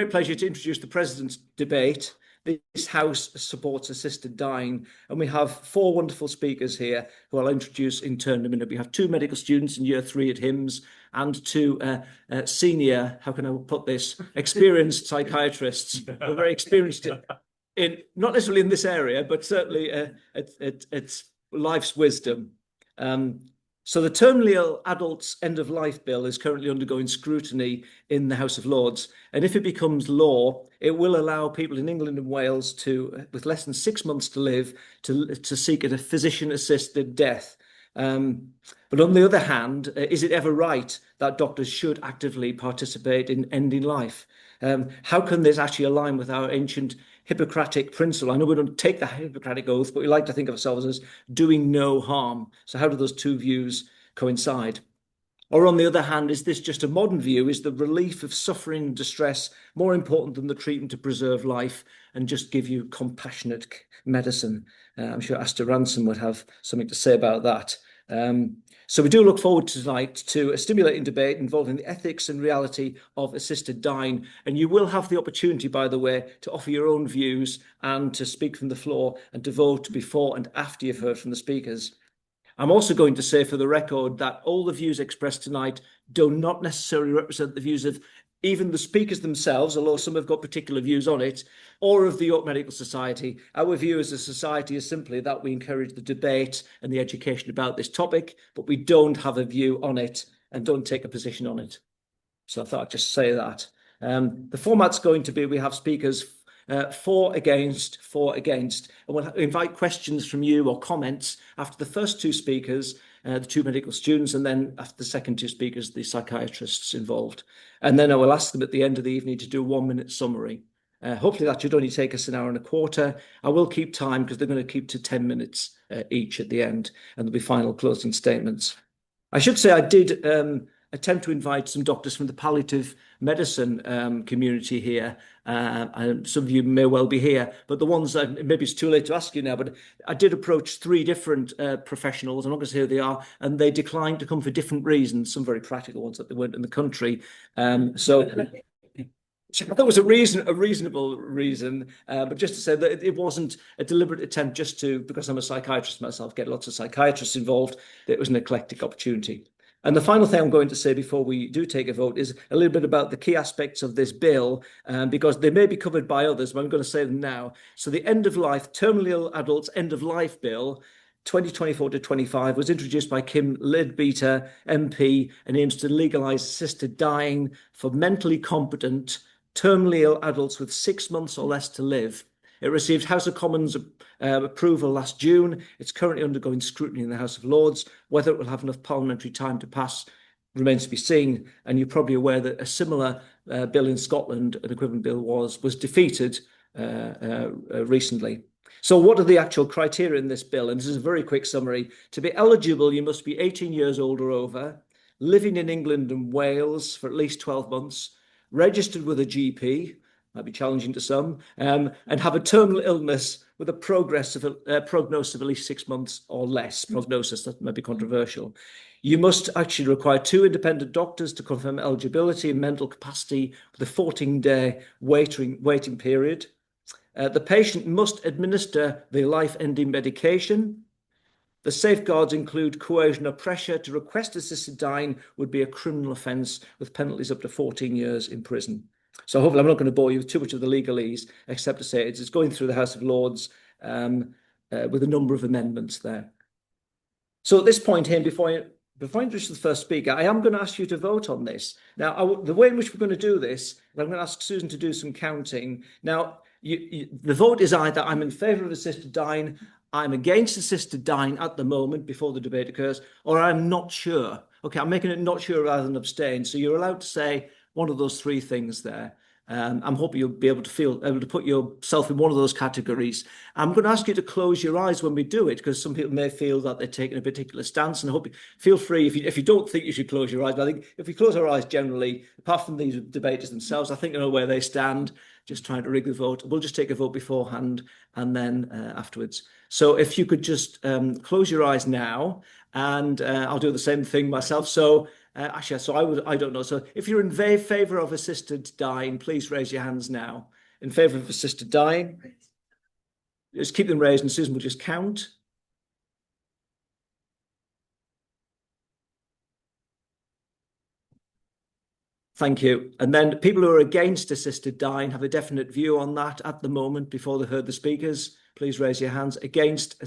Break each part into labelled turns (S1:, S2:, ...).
S1: Great pleasure to introduce the President's debate. This House supports assisted dying, and we have four wonderful speakers here who I'll introduce in turn in a minute. We have two medical students in year 3 at HIMSS and two senior, how can I put this, experienced psychiatrists who are very experienced in not necessarily in this area, but certainly it's life's wisdom. So the Terminally Ill Adults End of Life Bill is currently undergoing scrutiny in the House of Lords. And if it becomes law, it will allow people in England and Wales to, with less than 6 months to live, to seek a physician-assisted death. But on the other hand, is it ever right that doctors should actively participate in ending life? How can this actually align with our ancient Hippocratic principle? I know we don't take the Hippocratic oath, but we like to think of ourselves as doing no harm. So how do those two views coincide? Or on the other hand, is this just a modern view? Is the relief of suffering and distress more important than the treatment to preserve life and just give you compassionate medicine? I'm sure Aster Ransom would have something to say about that. So we do look forward tonight to a stimulating debate involving the ethics and reality of assisted dying. And you will have the opportunity, by the way, to offer your own views and to speak from the floor and to vote before and after you've heard from the speakers. I'm also going to say for the record that all the views expressed tonight do not necessarily represent the views of even the speakers themselves, although some have got particular views on it, or of the York Medical Society. Our view as a society is simply that we encourage the debate and the education about this topic, but we don't have a view on it and don't take a position on it. So I thought I'd just say that. The format's going to be, we have speakers for, against, and we'll invite questions from you or comments after the first two speakers, the two medical students, and then after the second two speakers, the psychiatrists involved. And then I will ask them at the end of the evening to do a 1-minute summary. Hopefully that should only take us an hour and a quarter. I will keep time because they're going to keep to 10 minutes each at the end, and there'll be final closing statements. I should say I did attempt to invite some doctors from the palliative medicine community here. Some of you may well be here, but the ones that maybe it's too late to ask you now, but I did approach 3 different professionals. I'm not going to say who they are, and they declined to come for different reasons, some very practical ones that they weren't in the country. So I thought it was a reasonable reason, but just to say that it wasn't a deliberate attempt just to, because I'm a psychiatrist myself, get lots of psychiatrists involved. It was an eclectic opportunity. And the final thing I'm going to say before we do take a vote is a little bit about the key aspects of this bill, because they may be covered by others, but I'm going to say them now. So the End of Life, Terminally Ill Adults End of Life Bill, 2024 to 25, was introduced by Kim Leadbeater, MP, and aims to legalise assisted dying for mentally competent, terminally ill adults with 6 months or less to live. It received House of Commons approval last June. It's currently undergoing scrutiny in the House of Lords. Whether it will have enough parliamentary time to pass remains to be seen. And you're probably aware that a similar bill in Scotland, an equivalent bill, was defeated recently. So what are the actual criteria in this bill? And this is a very quick summary. To be eligible, you must be 18 years old or over, living in England and Wales for at least 12 months, registered with a GP, might be challenging to some, and have a terminal illness with a prognosis of at least 6 months or less. Prognosis, that might be controversial. You must actually require 2 independent doctors to confirm eligibility and mental capacity with a 14-day waiting period. The patient must administer the life-ending medication. The safeguards include coercion or pressure to request assisted dying would be a criminal offence with penalties up to 14 years in prison. So hopefully I'm not going to bore you with too much of the legalese, except to say it's going through the House of Lords with a number of amendments there. So at this point here, before I introduce the first speaker, I am going to ask you to vote on this. Now, the way in which we're going to do this, I'm going to ask Susan to do some counting. Now, the vote is either I'm in favour of assisted dying, I'm against assisted dying at the moment before the debate occurs, or I'm not sure. Okay, I'm making it not sure rather than abstain. So you're allowed to say one of those 3 things there. I'm hoping you'll be able to put yourself in one of those categories. I'm going to ask you to close your eyes when we do it, because some people may feel that they're taking a particular stance, and I hope feel free if you don't think you should close your eyes. But I think if we close our eyes generally, apart from these debaters themselves, I think they know where they stand. Just trying to rig the vote. We'll just take a vote beforehand and then afterwards. So if you could just close your eyes now, and I'll do the same thing myself. So Actually, so I don't know. So if you're in favour of assisted dying, please raise your hands now. In favour of assisted dying, just keep them raised, and Susan will just count. Thank you. And then people who are against assisted dying have a definite view on that at the moment before they heard the speakers. Please raise your hands. Against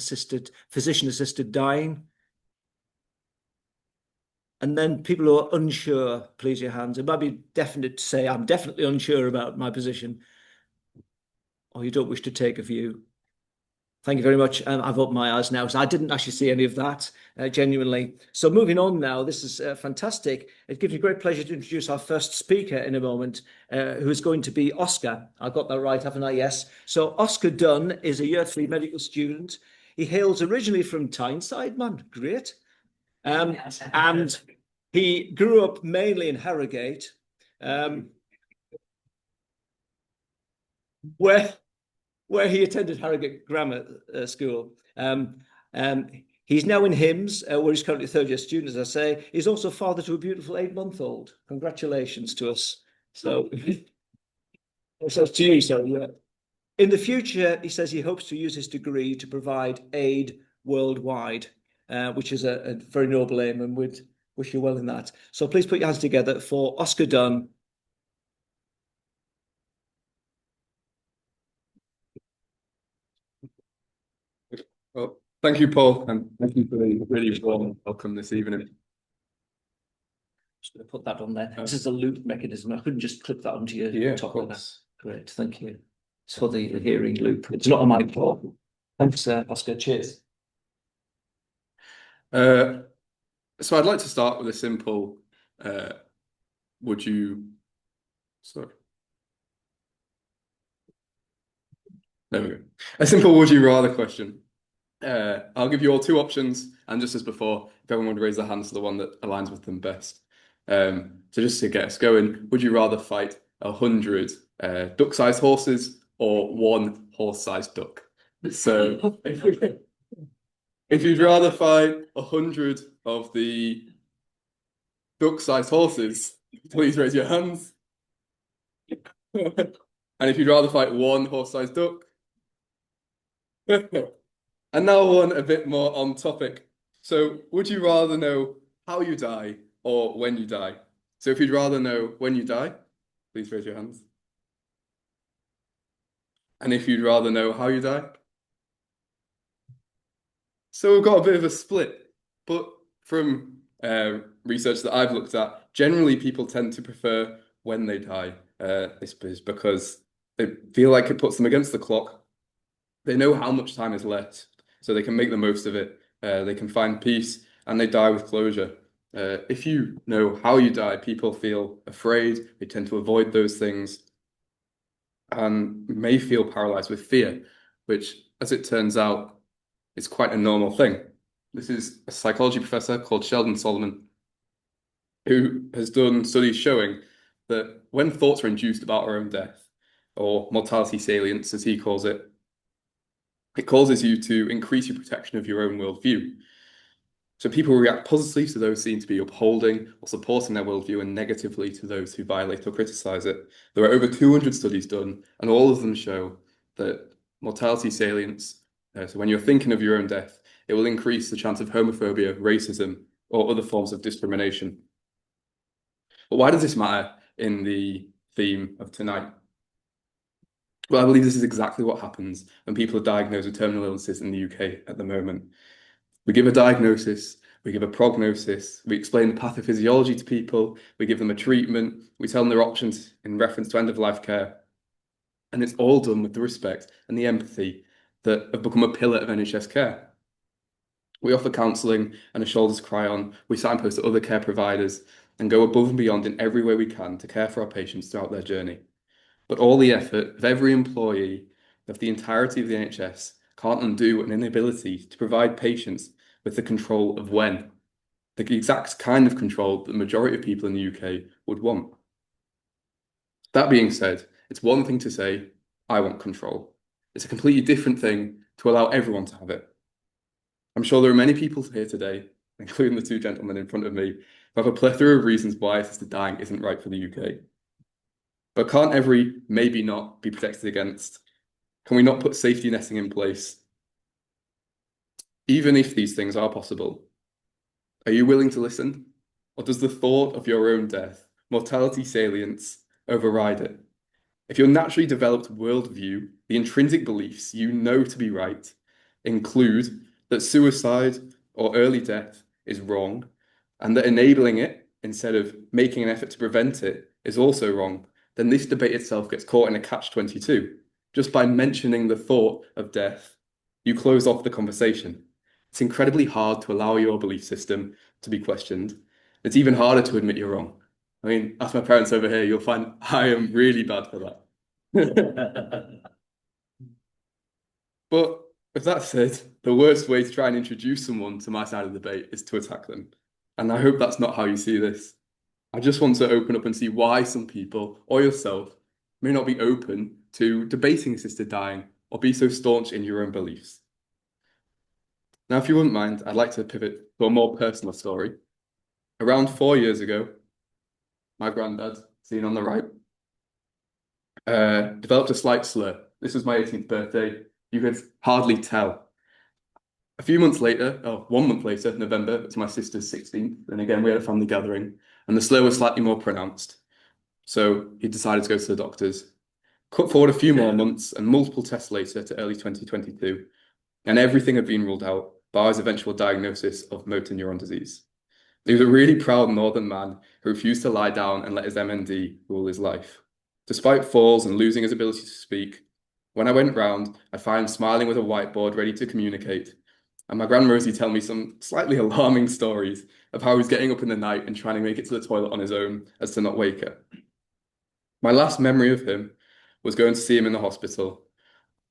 S1: physician-assisted dying. And then people who are unsure, please your hands. It might be definite to say, I'm definitely unsure about my position, or you don't wish to take a view. Thank you very much. I've opened my eyes now, so I didn't actually see any of that, genuinely. So moving on now, this is fantastic. It gives me great pleasure to introduce our first speaker in a moment, who is going to be Oscar. I got that right, haven't I? Yes. So Oscar Dunn is a year 3 medical student. He hails originally from Tyneside, man. Great. And he grew up mainly in Harrogate, where he attended Harrogate Grammar School. He's now in HIMS, where he's currently a third-year student, as I say. He's also father to a beautiful 8-month-old. Congratulations to us. So, so to you, so yeah. In the future, he says he hopes to use his degree to provide aid worldwide, which is a very noble aim, and would wish you well in that. So please put your hands together for Oscar Dunn.
S2: Well, thank you, Paul, and thank you for the really warm welcome this evening.
S1: Just going to put that on there. This is a loop mechanism. I couldn't just clip that onto your top of that. Great, thank you. It's for the hearing loop. It's not on my floor. Thanks, Oscar. Cheers.
S2: So I'd like to start with a simple, would you, sorry. There we go. A simple would you rather question. I'll give you all 2 options, and just as before, if everyone would raise their hands to the one that aligns with them best. So just to get us going, would you rather fight 100 duck-sized horses or 1 horse-sized duck? So if you'd rather fight 100 of the duck-sized horses, please raise your hands. And if you'd rather fight 1 horse-sized duck. And now one a bit more on topic. So would you rather know how you die or when you die? So if you'd rather know when you die, please raise your hands. And if you'd rather know how you die? So we've got a bit of a split, but from research that I've looked at, generally people tend to prefer when they die. This is because they feel like it puts them against the clock. They know how much time is left, so they can make the most of it. They can find peace, and they die with closure. If you know how you die, people feel afraid. They tend to avoid those things and may feel paralyzed with fear, which, as it turns out, is quite a normal thing. This is a psychology professor called Sheldon Solomon, who has done studies showing that when thoughts are induced about our own death, or mortality salience, as he calls it causes you to increase your protection of your own worldview. So people react positively to those seen to be upholding or supporting their worldview, and negatively to those who violate or criticize it. There are over 200 studies done, and all of them show that mortality salience, so when you're thinking of your own death, it will increase the chance of homophobia, racism, or other forms of discrimination. But why does this matter in the theme of tonight? Well, I believe this is exactly what happens when people are diagnosed with terminal illnesses in the UK at the moment. We give a diagnosis, we give a prognosis, we explain the pathophysiology to people, we give them a treatment, we tell them their options in reference to end-of-life care. And it's all done with the respect and the empathy that have become a pillar of NHS care. We offer counselling and a shoulder to cry on. We signpost to other care providers and go above and beyond in every way we can to care for our patients throughout their journey. But all the effort of every employee of the entirety of the NHS can't undo an inability to provide patients with the control of when, the exact kind of control that the majority of people in the UK would want. That being said, it's one thing to say, I want control. It's a completely different thing to allow everyone to have it. I'm sure there are many people here today, including the 2 gentlemen in front of me, who have a plethora of reasons why assisted dying isn't right for the UK. But can't every maybe not be protected against? Can we not put safety netting in place? Even if these things are possible, are you willing to listen? Or does the thought of your own death, mortality salience, override it? If your naturally developed worldview, the intrinsic beliefs you know to be right, include that suicide or early death is wrong, and that enabling it instead of making an effort to prevent it is also wrong, then this debate itself gets caught in a catch-22. Just by mentioning the thought of death, you close off the conversation. It's incredibly hard to allow your belief system to be questioned. It's even harder to admit you're wrong. I mean, ask my parents over here, you'll find I am really bad for that. But with that said, the worst way to try and introduce someone to my side of the debate is to attack them. And I hope that's not how you see this. I just want to open up and see why some people, or yourself, may not be open to debating assisted dying or be so staunch in your own beliefs. Now, if you wouldn't mind, I'd like to pivot to a more personal story. Around 4 years ago, my granddad, seen on the right, developed a slight slur. This was my 18th birthday. You could hardly tell. A few months later, 1 month later, November, it's my sister's 16th. And again, we had a family gathering and the slur was slightly more pronounced. So he decided to go to the doctors. Cut forward a few more months and multiple tests later to early 2022. And everything had been ruled out by his eventual diagnosis of motor neuron disease. He was a really proud northern man who refused to lie down and let his MND rule his life. Despite falls and losing his ability to speak, when I went round, I'd find him smiling with a whiteboard ready to communicate. And my Gran Rosie tell me some slightly alarming stories of how he was getting up in the night and trying to make it to the toilet on his own as to not wake her. My last memory of him was going to see him in the hospital,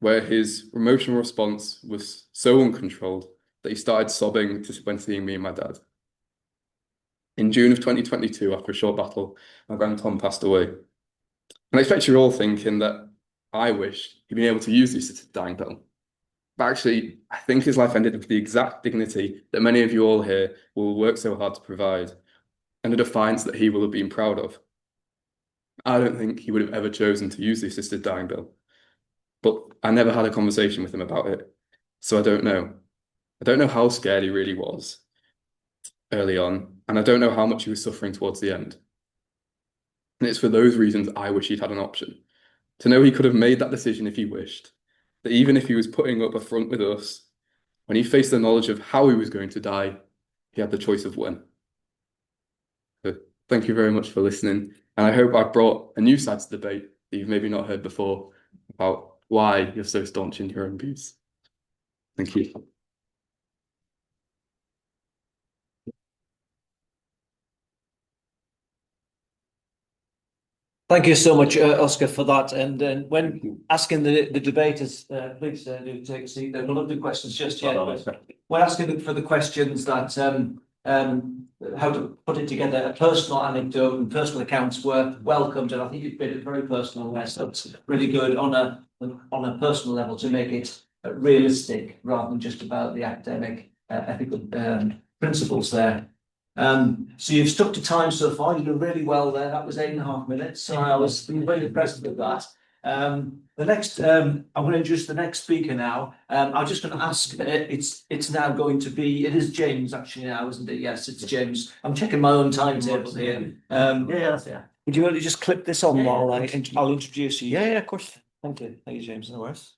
S2: where his emotional response was so uncontrolled that he started sobbing when seeing me and my dad. In June of 2022, after a short battle, my Gran Tom passed away. And I expect you're all thinking that I wish he'd been able to use the assisted dying pill. But actually, I think his life ended with the exact dignity that many of you all here will work so hard to provide, and a defiance that he will have been proud of. I don't think he would have ever chosen to use the assisted dying pill, but I never had a conversation with him about it, so I don't know. I don't know how scared he really was early on, and I don't know how much he was suffering towards the end. And it's for those reasons I wish he'd had an option. To know he could have made that decision if he wished, that even if he was putting up a front with us, when he faced the knowledge of how he was going to die, he had the choice of when. So thank you very much for listening. And I hope I've brought a new side to the debate that you've maybe not heard before about why you're so staunch in your own views. Thank you.
S1: Thank you so much, Oscar, for that. And when asking the debaters, please do take a seat. There will not do questions just yet. When asking for the questions that how to put it together, a personal anecdote and personal accounts were welcomed, and I think you've made it very personal there. So it's really good on a personal level to make it realistic rather than just about the academic ethical principles there. So you've stuck to time so far. You've done really well there. That was 8.5 minutes. So I was very impressed with that. The next, I'm going to introduce the next speaker now. I'm just going to ask. It's now going to be. It is James actually now, isn't it? Yes, it's James. I'm checking my own timetable here. Yeah. Would you want to just clip this on while I'll introduce you?
S3: Yeah, of course.
S1: Thank you, James. No worries.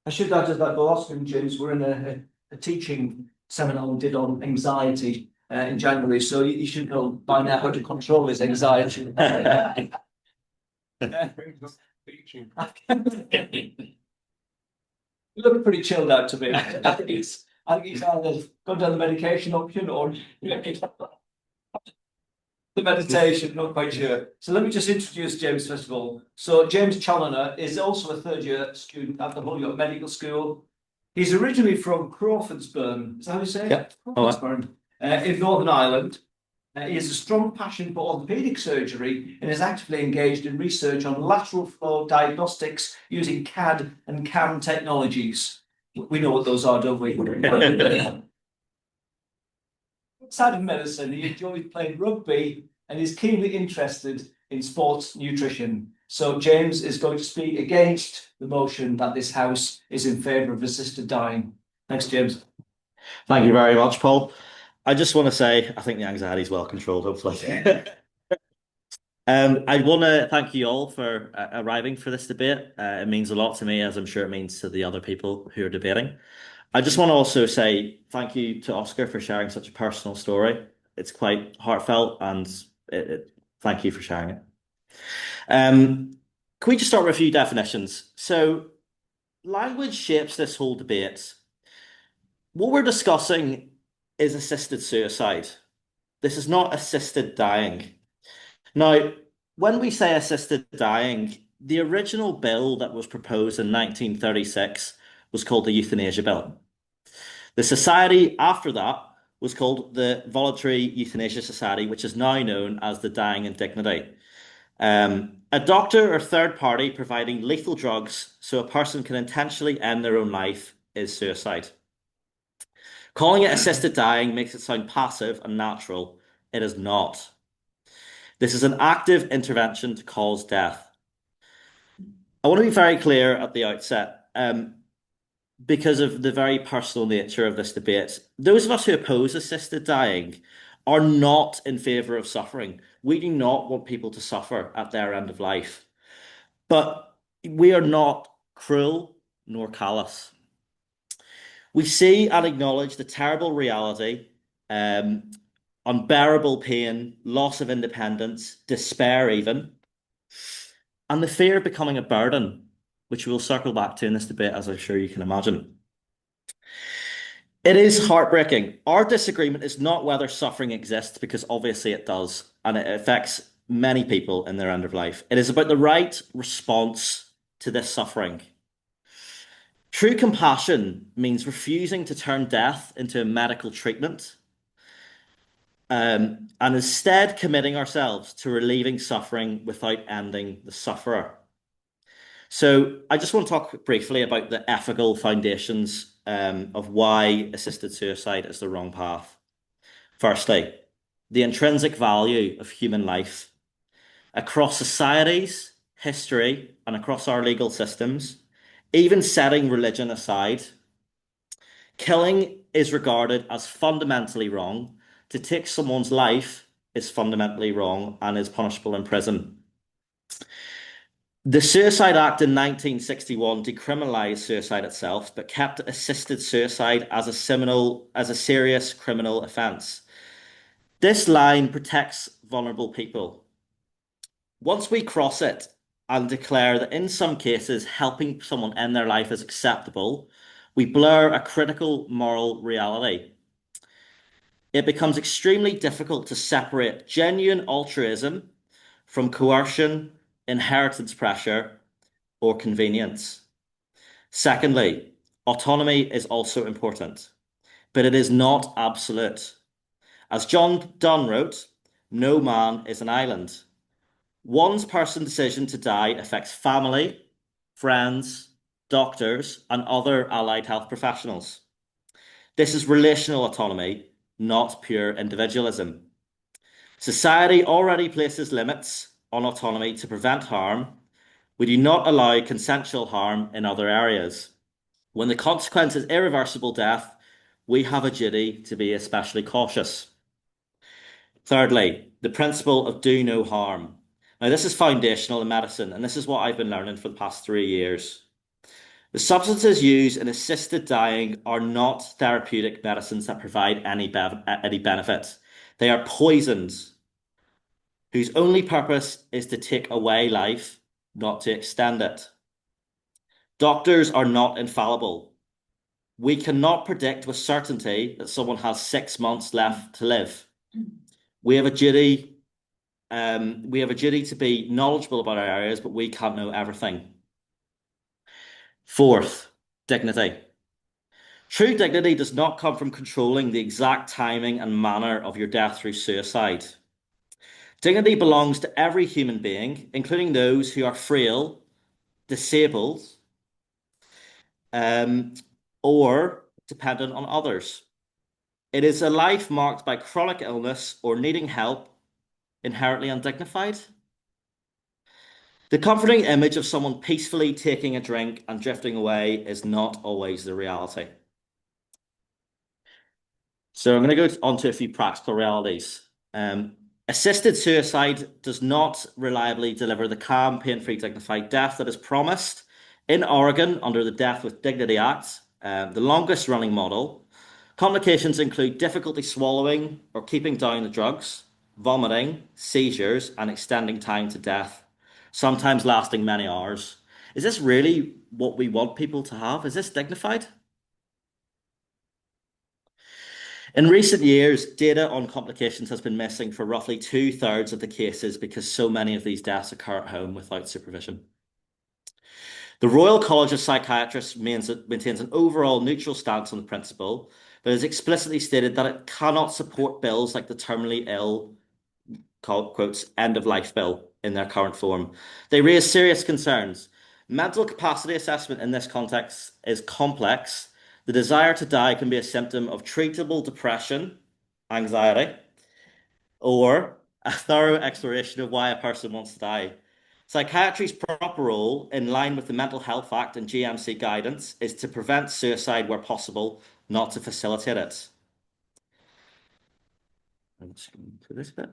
S1: I should add that both Oscar and James were in a teaching seminar we did on anxiety in January, so you should know by now how to control his anxiety. You look pretty chilled out to me. I think he's either gone down the medication option or the meditation, not quite sure. So let me just introduce James first of all. So James Challoner is also a third-year student at the Holyyoke Medical School. He's originally from Crawfordsburn. Is that how you say it?
S3: Yeah.
S1: Crawfordsburn, in Northern Ireland. He has a strong passion for orthopedic surgery and is actively engaged in research on lateral flow diagnostics using CAD and CAM technologies. We know what those are, don't we? side of medicine, he enjoys playing rugby and is keenly interested in sports nutrition. So James is going to speak against the motion that this House is in favour of assisted dying. Thanks, James.
S3: Thank you very much, Paul. I just want to say I think the anxiety is well controlled, hopefully. I want to thank you all for arriving for this debate. It means a lot to me, as I'm sure it means to the other people who are debating. I just want to also say thank you to Oscar for sharing such a personal story. It's quite heartfelt, and thank you for sharing it. Can we just start with a few definitions? So, language shapes this whole debate. What we're discussing is assisted suicide. This is not assisted dying. Now, when we say assisted dying, the original bill that was proposed in 1936 was called the Euthanasia Bill. The society after that was called the Voluntary Euthanasia Society, which is now known as the Dying in Dignity. A doctor or third party providing lethal drugs so a person can intentionally end their own life is suicide. Calling it assisted dying makes it sound passive and natural. It is not. This is an active intervention to cause death. I want to be very clear at the outset, because of the very personal nature of this debate. Those of us who oppose assisted dying are not in favour of suffering. We do not want people to suffer at their end of life. But we are not cruel nor callous. We see and acknowledge the terrible reality, unbearable pain, loss of independence, despair even, and the fear of becoming a burden, which we'll circle back to in this debate, as I'm sure you can imagine. It is heartbreaking. Our disagreement is not whether suffering exists, because obviously it does, and it affects many people in their end of life. It is about the right response to this suffering. True compassion means refusing to turn death into a medical treatment, and instead committing ourselves to relieving suffering without ending the sufferer. So I just want to talk briefly about the ethical foundations of why assisted suicide is the wrong path. Firstly, the intrinsic value of human life. Across societies, history, and across our legal systems, even setting religion aside, killing is regarded as fundamentally wrong. To take someone's life is fundamentally wrong and is punishable in prison. The Suicide Act in 1961 decriminalised suicide itself, but kept assisted suicide as a serious criminal offence. This line protects vulnerable people. Once we cross it and declare that in some cases helping someone end their life is acceptable, we blur a critical moral reality. It becomes extremely difficult to separate genuine altruism from coercion, inheritance pressure, or convenience. Secondly, autonomy is also important, but it is not absolute. As John Donne wrote, no man is an island. One person's decision to die affects family, friends, doctors, and other allied health professionals. This is relational autonomy, not pure individualism. Society already places limits on autonomy to prevent harm. We do not allow consensual harm in other areas. When the consequence is irreversible death, we have a duty to be especially cautious. Thirdly, the principle of do no harm. Now, this is foundational in medicine, and this is what I've been learning for the past 3 years. The substances used in assisted dying are not therapeutic medicines that provide any benefit. They are poisons whose only purpose is to take away life, not to extend it. Doctors are not infallible. We cannot predict with certainty that someone has 6 months left to live. We have a duty to be knowledgeable about our areas, but we can't know everything. Fourth, dignity. True dignity does not come from controlling the exact timing and manner of your death through suicide. Dignity belongs to every human being, including those who are frail, disabled, or dependent on others. It is a life marked by chronic illness or needing help, inherently undignified. The comforting image of someone peacefully taking a drink and drifting away is not always the reality. So I'm going to go on to a few practical realities. Assisted suicide does not reliably deliver the calm, pain-free, dignified death that is promised. In Oregon, under the Death with Dignity Act, the longest running model, complications include difficulty swallowing or keeping down the drugs, vomiting, seizures, and extending time to death, sometimes lasting many hours. Is this really what we want people to have? Is this dignified? In recent years, data on complications has been missing for roughly 2/3 of the cases because so many of these deaths occur at home without supervision. The Royal College of Psychiatrists maintains an overall neutral stance on the principle, but has explicitly stated that it cannot support bills like the terminally ill, quotes, end-of-life bill in their current form. They raise serious concerns. Mental capacity assessment in this context is complex. The desire to die can be a symptom of treatable depression, anxiety, or a thorough exploration of why a person wants to die. Psychiatry's proper role, in line with the Mental Health Act and GMC guidance, is to prevent suicide where possible, not to facilitate it. I'm just going through this bit.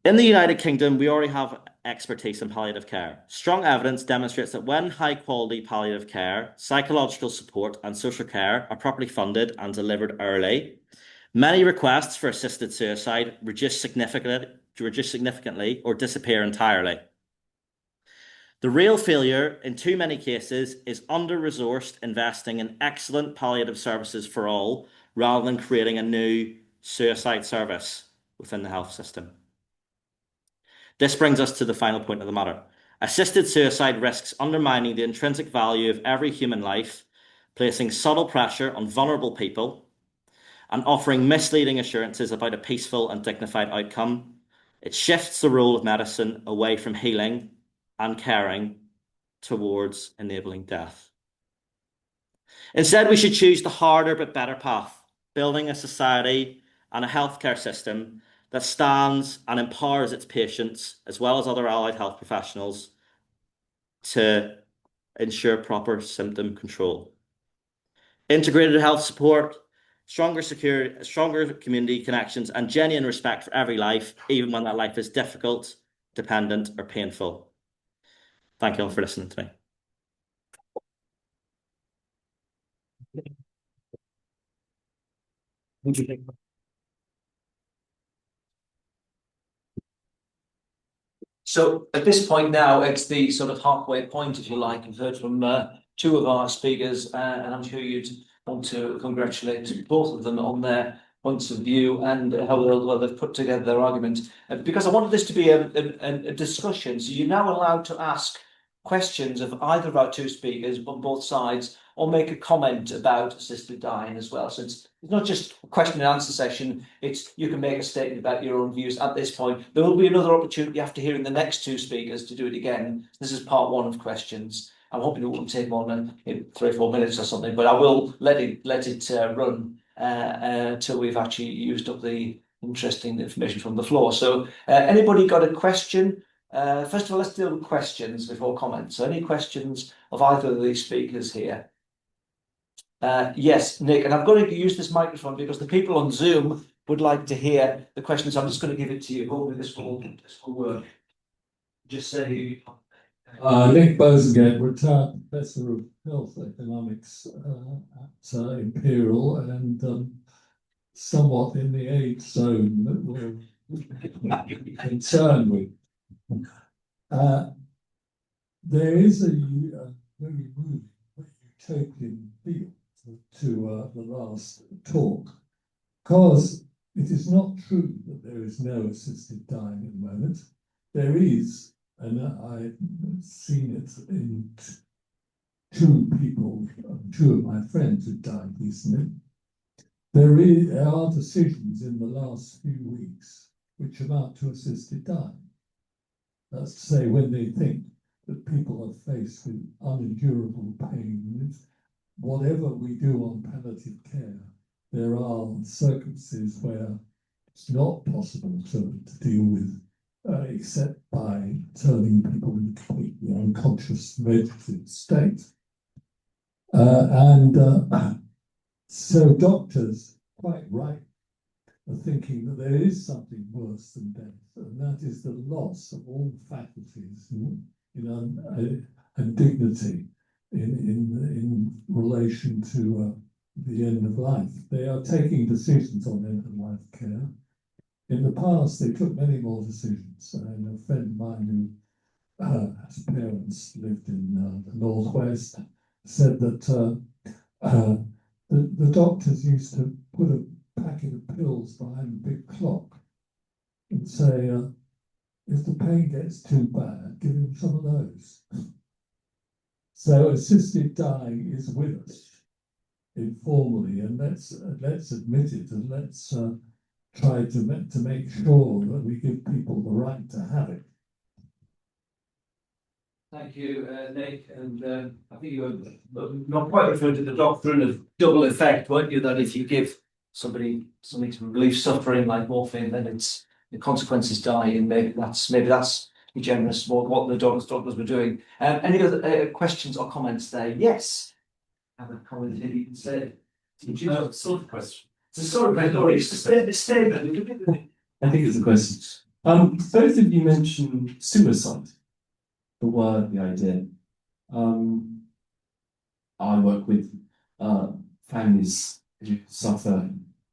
S3: In the United Kingdom, we already have expertise in palliative care. Strong evidence demonstrates that when high-quality palliative care, psychological support, and social care are properly funded and delivered early, many requests for assisted suicide reduce significantly or disappear entirely. The real failure in too many cases is under-resourced investing in excellent palliative services for all, rather than creating a new suicide service within the health system. This brings us to the final point of the matter. Assisted suicide risks undermining the intrinsic value of every human life, placing subtle pressure on vulnerable people, and offering misleading assurances about a peaceful and dignified outcome. It shifts the role of medicine away from healing and caring towards enabling death. Instead, we should choose the harder but better path, building a society and a healthcare system that stands and empowers its patients, as well as other allied health professionals, to ensure proper symptom control. Integrated health support, stronger community connections, and genuine respect for every life, even when that life is difficult, dependent, or painful. Thank you all for listening to me.
S1: So at this point now, it's the sort of halfway point, if you like. We've heard from two of our speakers, and I'm sure you'd want to congratulate both of them on their points of view and how well they've put together their argument. Because I wanted this to be a discussion, so you're now allowed to ask questions of either of our two speakers on both sides, or make a comment about assisted dying as well. So it's not just a question and answer session, it's you can make a statement about your own views at this point. There will be another opportunity after hearing the next two speakers to do it again. This is part one of questions. I'm hoping it won't take more than 3 or 4 minutes or something, but I will let it run till we've actually used up the interesting information from the floor. So anybody got a question? First of all, let's deal with questions before comments. So any questions of either of these speakers here? Yes, Nick, and I'm going to use this microphone because the people on Zoom would like to hear the questions. I'm just going to give it to you. Hopefully this will work. Just say who you are.
S4: Nick Bosengate, retired Professor of Health Economics at Imperial, and somewhat in the age zone that we're concerned with. There is a very moving utopian feel to the last talk, because it is not true that there is no assisted dying at the moment. There is, and I've seen it in two of my friends who died recently. There are decisions in the last few weeks which amount to assisted dying. That's to say, when they think that people are faced with unendurable pain, whatever we do on palliative care there are circumstances where it's not possible to deal with except by turning people into completely unconscious vegetative state. So doctors, quite right, are thinking that there is something worse than death, and that is the loss of all faculties and dignity in relation to the end of life. They are taking decisions on end of life care. In the past, they took many more decisions. And a friend of mine whose parents lived in the Northwest said that the doctors used to put a packet of pills behind a big clock and say, if the pain gets too bad, give him some of those. So assisted dying is with us informally, and let's admit it, and let's try to make sure that we give people the right to have it.
S1: Thank you, Nick. And I think you were not quite referring to the doctrine of double effect, weren't you? That if you give somebody something to relieve suffering like morphine, then it's the consequences die, and maybe that's generous. What the doctors were doing. Any other questions or comments there? Yes. I have a comment here. You can say.
S5: No, it's sort of question.
S1: It's a sort of question. It's a statement.
S5: I think it's a question. Both of you mentioned suicide. The word, the idea. I work with families who suffer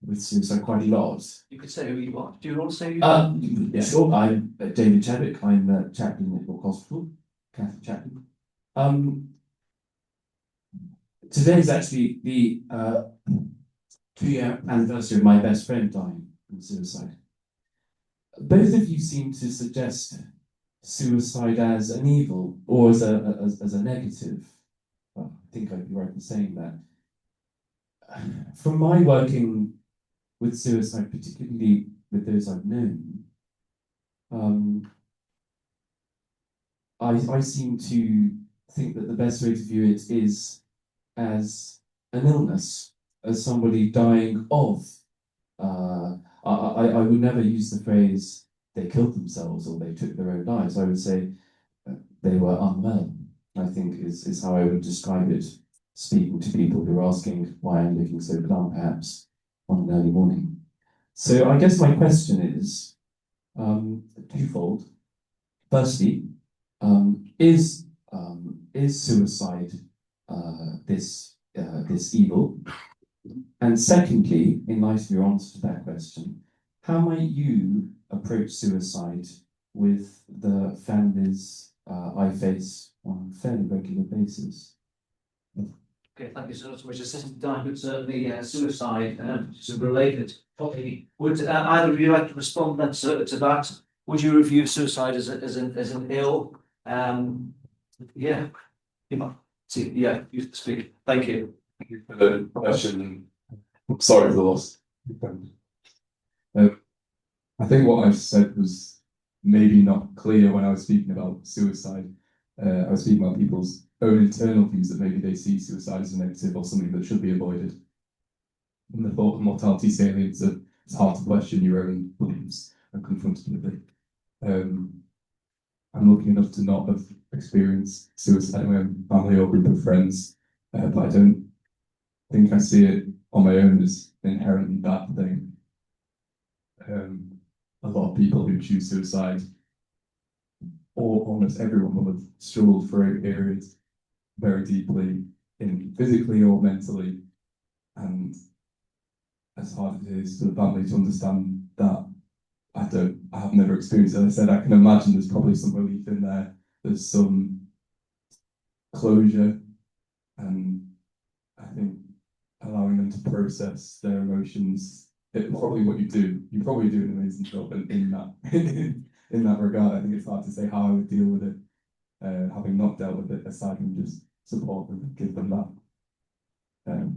S5: with suicide quite a lot.
S1: You could say who you are. Do you want to say who you are?
S5: Yeah, sure. I'm David Chadwick. I'm a chaplain at York Hospital, Catholic chaplain. Today is actually the 2-year anniversary of my best friend dying from suicide. Both of you seem to suggest suicide as an evil or as a negative. Well, I think I'd be right in saying that. From my working with suicide, particularly with those I've known, I seem to think that the best way to view it is as an illness, as somebody dying of. I would never use the phrase they killed themselves or they took their own lives. I would say they were unwell, I think is how I would describe it, speaking to people who are asking why I'm looking so glum, perhaps, on an early morning. So I guess my question is twofold. Firstly, is suicide this evil? And secondly, in light of your answer to that question, how might you approach suicide with the families I face on a fairly regular basis?
S1: Okay, thank you so much. Assisted dying, but certainly suicide is a related topic. Would either of you like to respond then to that? Would you review suicide as an ill? Yeah, you speak. Thank you.
S2: Thank you for the question. I'm sorry for the loss. I think what I said was maybe not clear when I was speaking about suicide. I was speaking about people's own internal views that maybe they see suicide as a negative or something that should be avoided. And the thought of mortality salience, it's hard to question your own beliefs and confront it with it. I'm lucky enough to not have experienced suicide in my own family or group of friends, but I don't think I see it on my own as an inherently bad thing. A lot of people who choose suicide, or almost everyone, will have struggled for a period very deeply, in physically or mentally, and as hard as it is for the family to understand that, I have never experienced it. As I said, I can imagine there's probably some relief in there. There's some closure, and I think allowing them to process their emotions, it's probably what you do. You probably do an amazing job in that in that regard. I think it's hard to say how I would deal with it, having not dealt with it, aside from just support them and give them that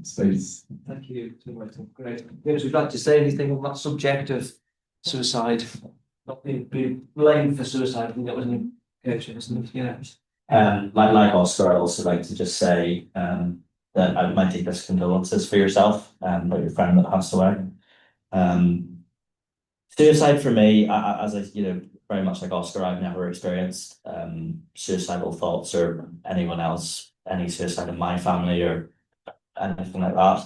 S2: space.
S1: Thank you. Great. James, would you like to say anything on that subject of suicide? Not being blamed for suicide. I think that was an occasion, isn't it? Yeah.
S3: Like Oscar, I'd also like to just say that my deepest condolences for yourself and about your friend that passed away. Suicide for me, as I, very much like Oscar, I've never experienced suicidal thoughts or anyone else, any suicide in my family or anything like that.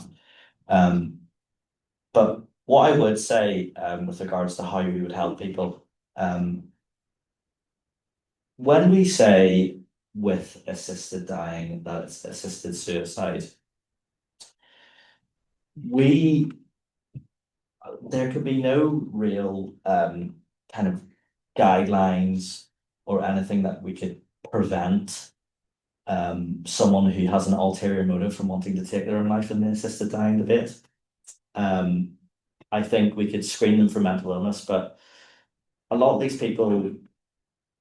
S3: But what I would say with regards to how we would help people, when we say with assisted dying that it's assisted suicide, there could be no real kind of guidelines or anything that we could prevent someone who has an ulterior motive from wanting to take their own life in the assisted dying debate. I think we could screen them for mental illness, but a lot of these people,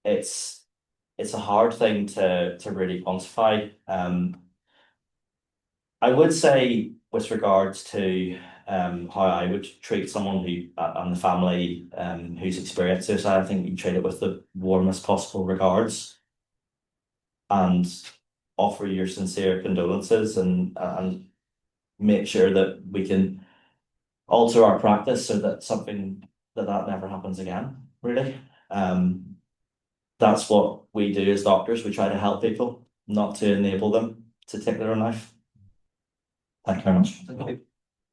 S3: it's a hard thing to really quantify. I would say with regards to how I would treat someone who and the family who's experienced suicide, I think you treat it with the warmest possible regards and offer your sincere condolences and make sure that we can alter our practice so that something that never happens again, really. That's what we do as doctors. We try to help people, not to enable them to take their own life. Thank you very much.
S1: Okay.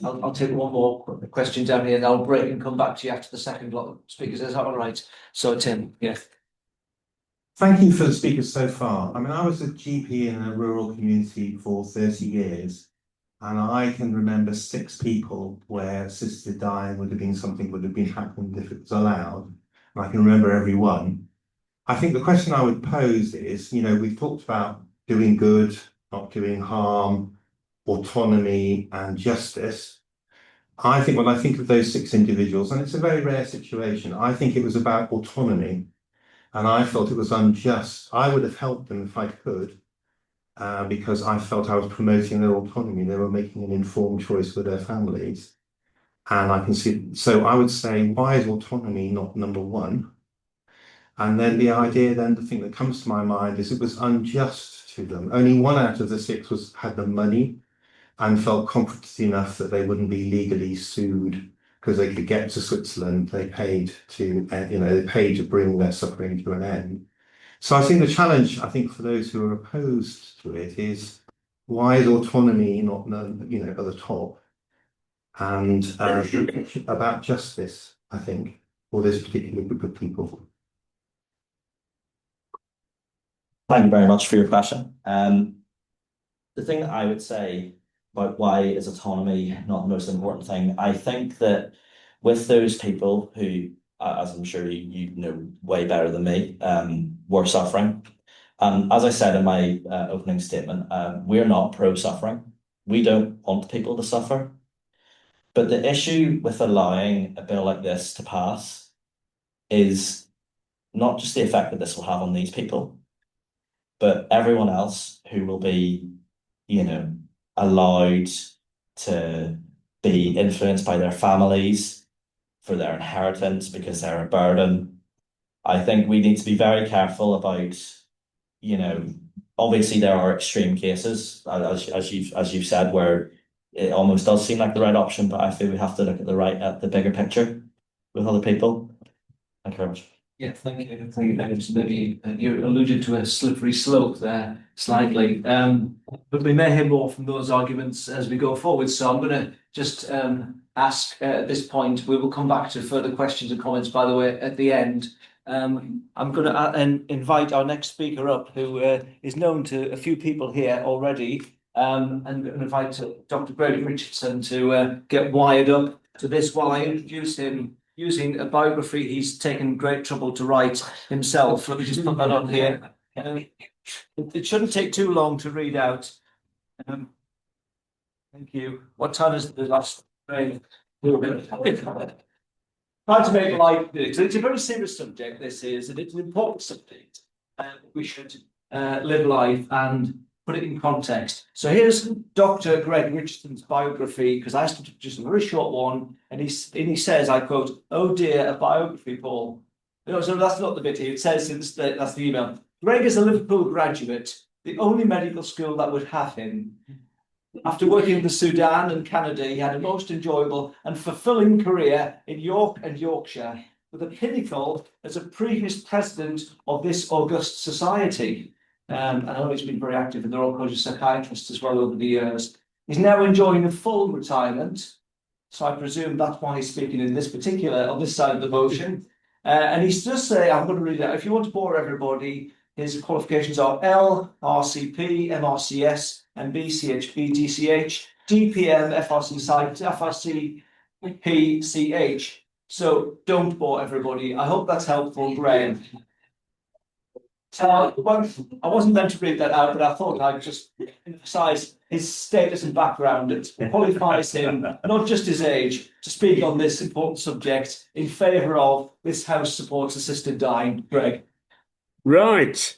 S1: I'll take one more question down here and I'll break and come back to you after the second lot of speakers. Is that all right? So Tim, yeah.
S6: Thank you for the speakers so far. I mean, I was a GP in a rural community for 30 years, and I can remember 6 people where assisted dying would have been something would have been happening if it was allowed. And I can remember every one. I think the question I would pose is, we've talked about doing good, not doing harm, autonomy and justice. I think when I think of those 6 individuals, and it's a very rare situation, I think it was about autonomy. And I felt it was unjust. I would have helped them if I could, because I felt I was promoting their autonomy. They were making an informed choice for their families. And I can see, so I would say, why is autonomy not number 1? And then the thing that comes to my mind is it was unjust to them. Only 1 out of the 6 had the money and felt confident enough that they wouldn't be legally sued because they could get to Switzerland. They paid to bring their suffering to an end. So I think the challenge, for those who are opposed to it is why is autonomy not, at the top? And about justice, I think, for this particular group of people.
S3: Thank you very much for your question. The thing that I would say about why is autonomy not the most important thing, I think that with those people who, as I'm sure you know way better than me, were suffering. As I said in my opening statement, we're not pro-suffering. We don't want people to suffer. But the issue with allowing a bill like this to pass is not just the effect that this will have on these people, but everyone else who will be, allowed to be influenced by their families for their inheritance because they're a burden. I think we need to be very careful about, obviously there are extreme cases, as you've said, where it almost does seem like the right option, but I feel we have to look at the bigger picture with other people. Thank you very much.
S1: Yeah, thank you. Thank you. Maybe you alluded to a slippery slope there slightly, but we may hear more from those arguments as we go forward. So I'm going to just ask at this point. We will come back to further questions and comments, by the way, at the end. I'm going to invite our next speaker up, who is known to a few people here already, and invite Dr. Greg Richardson to get wired up to this while I introduce him using a biography he's taken great trouble to write himself. Let me just put that on here. It shouldn't take too long to read out. Thank you. What time is the last train? Try to make light. It's a very serious subject, this is, and it's an important subject. We should live life and put it in context. So here's Dr. Greg Richardson's biography, because I asked him to produce a very short one, and he says, I quote, "Oh dear, a biography, Paul." No, so that's not the bit here. It says, that's the email. Greg is a Liverpool graduate, the only medical school that would have him. After working in the Sudan and Canada, he had a most enjoyable and fulfilling career in York and Yorkshire, with a pinnacle as a previous president of this august society. And I know he's been very active in the Royal College of Psychiatrists as well over the years. He's now enjoying a full retirement, so I presume that's why he's speaking in this particular, on this side of the motion. And he does say, I'm going to read it out, if you want to bore everybody, his qualifications are L, RCP, MRCS, MB, CHP, DCH, DPM, FRC Psych, FRC, PCH. So don't bore everybody. I hope that's helpful, Graham. Well, I wasn't meant to read that out, but I thought I'd just emphasise his status and background. It qualifies him, not just his age, to speak on this important subject in favour of this House supports assisted dying. Greg.
S7: Right.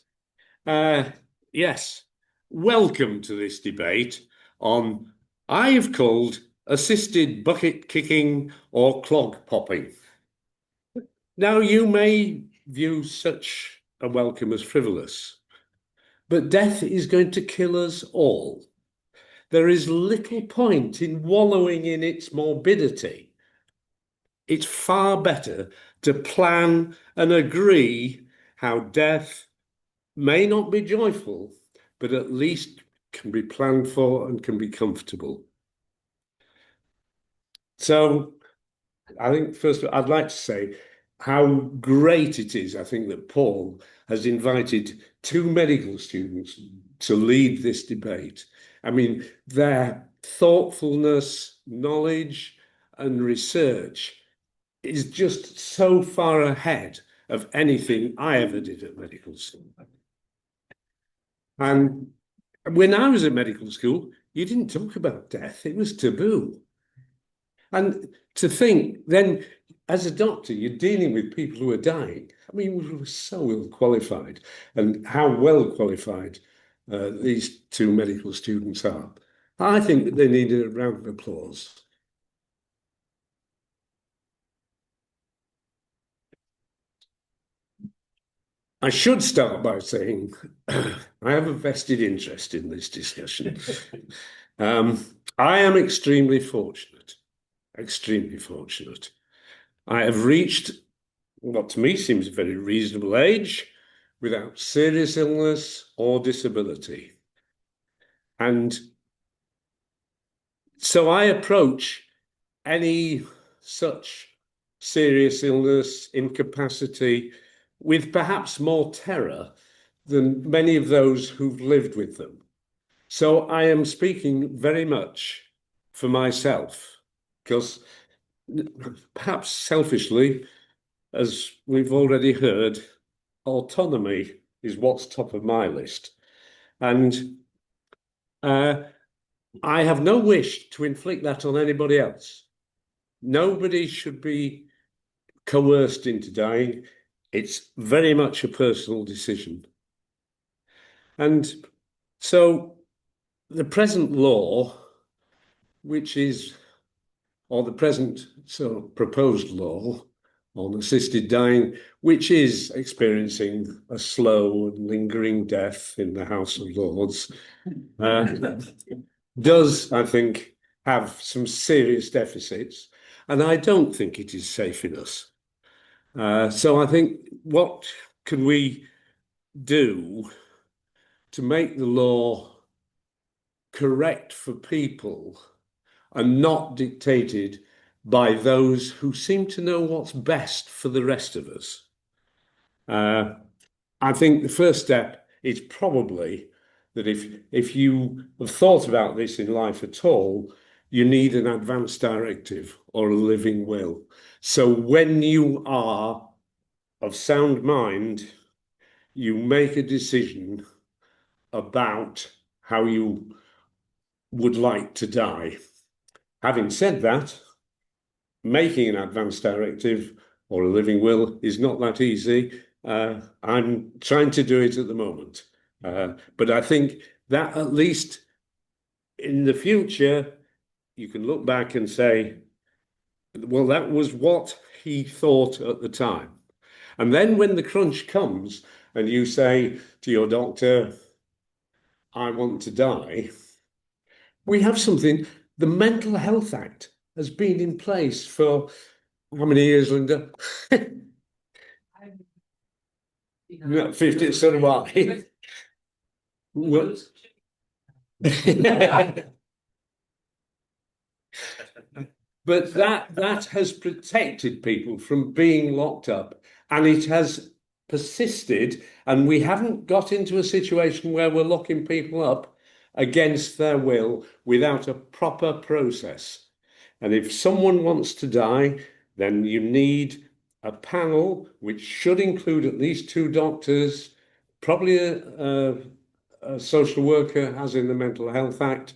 S7: Yes. Welcome to this debate on, I've called, assisted bucket kicking or clog popping. Now, you may view such a welcome as frivolous, but death is going to kill us all. There is little point in wallowing in its morbidity. It's far better to plan and agree how death may not be joyful, but at least can be planned for and can be comfortable. So I think first I'd like to say how great it is, I think, that Paul has invited two medical students to lead this debate. I mean, their thoughtfulness, knowledge, and research is just so far ahead of anything I ever did at medical school. And when I was at medical school, you didn't talk about death, it was taboo. And to think then, as a doctor, you're dealing with people who are dying. I mean, we were so ill qualified, and how well qualified these two medical students are. I think that they need a round of applause. I should start by saying I have a vested interest in this discussion. I am extremely fortunate. Extremely fortunate. I have reached what to me seems a very reasonable age without serious illness or disability. And so I approach any such serious illness, incapacity, with perhaps more terror than many of those who've lived with them. So I am speaking very much for myself, because perhaps selfishly, as we've already heard, autonomy is what's top of my list. And I have no wish to inflict that on anybody else. Nobody should be coerced into dying. It's very much a personal decision. And so the present law, which is, or the present proposed law on assisted dying, which is experiencing a slow and lingering death in the House of Lords, does, I think, have some serious deficits, and I don't think it is safe in us. So I think, what can we do to make the law correct for people and not dictated by those who seem to know what's best for the rest of us? I think the first step is probably that if you have thought about this in life at all, you need an advance directive or a living will. So when you are of sound mind, you make a decision about how you would like to die. Having said that, making an advance directive or a living will is not that easy. I'm trying to do it at the moment. But I think that at least in the future, you can look back and say, well, that was what he thought at the time. And then when the crunch comes and you say to your doctor, I want to die, we have something. The Mental Health Act has been in place for how many years, Linda? No, 50, so do I. Well, but that has protected people from being locked up, and it has persisted, and we haven't got into a situation where we're locking people up against their will without a proper process. And if someone wants to die, then you need a panel which should include at least 2 doctors, probably a social worker, as in the Mental Health Act,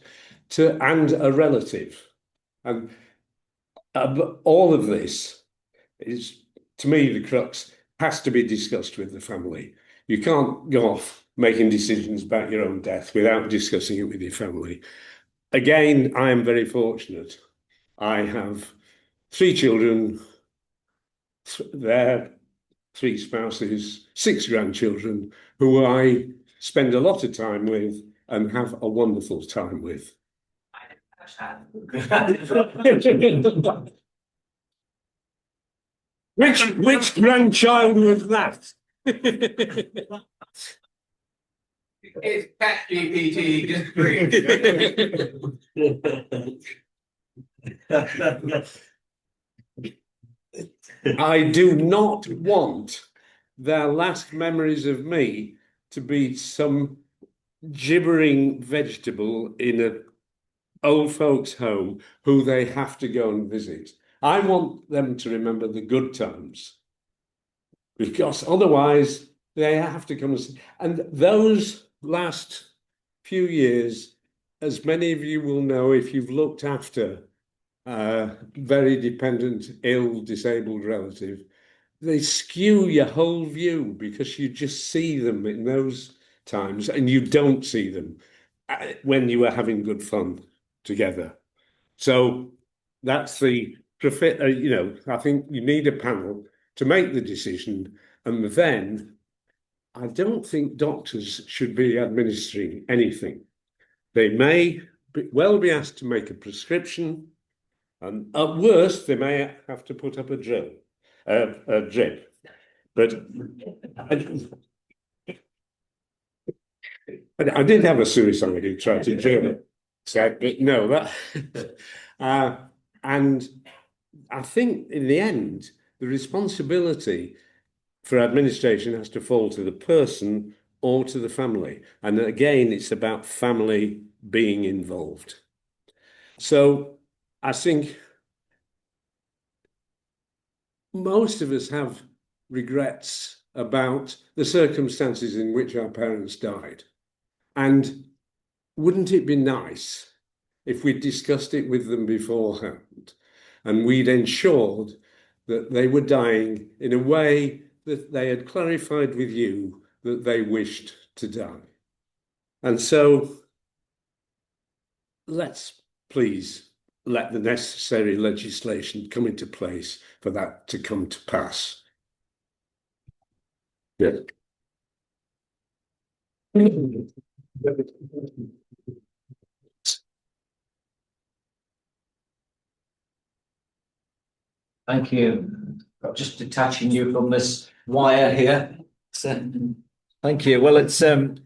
S7: and a relative. And all of this is, to me, the crux has to be discussed with the family. You can't go off making decisions about your own death without discussing it with your family. Again, I am very fortunate. I have 3 children, their 3 spouses, 6 grandchildren, who I spend a lot of time with and have a wonderful time with. Which grandchild was that?
S8: It's ChatGPT just
S7: I do not want their last memories of me to be some gibbering vegetable in an old folks' home who they have to go and visit. I want them to remember the good times, because otherwise they have to come and see. And those last few years, as many of you will know if you've looked after a very dependent, ill, disabled relative, they skew your whole view because you just see them in those times and you don't see them when you are having good fun together. So that's the, I think you need a panel to make the decision, and then I don't think doctors should be administering anything. They may well be asked to make a prescription, and at worst, they may have to put up a drip. But I did have a suicide who tried to do it. So, but no, that and I think in the end, the responsibility for administration has to fall to the person or to the family. And again, it's about family being involved. So I think most of us have regrets about the circumstances in which our parents died. And wouldn't it be nice if we discussed it with them beforehand and we'd ensured that they were dying in a way that they had clarified with you that they wished to die? And so let's please let the necessary legislation come into place for that to come to pass. Yeah.
S1: Thank you. Just detaching you from this wire here. So, thank you. Well, it's and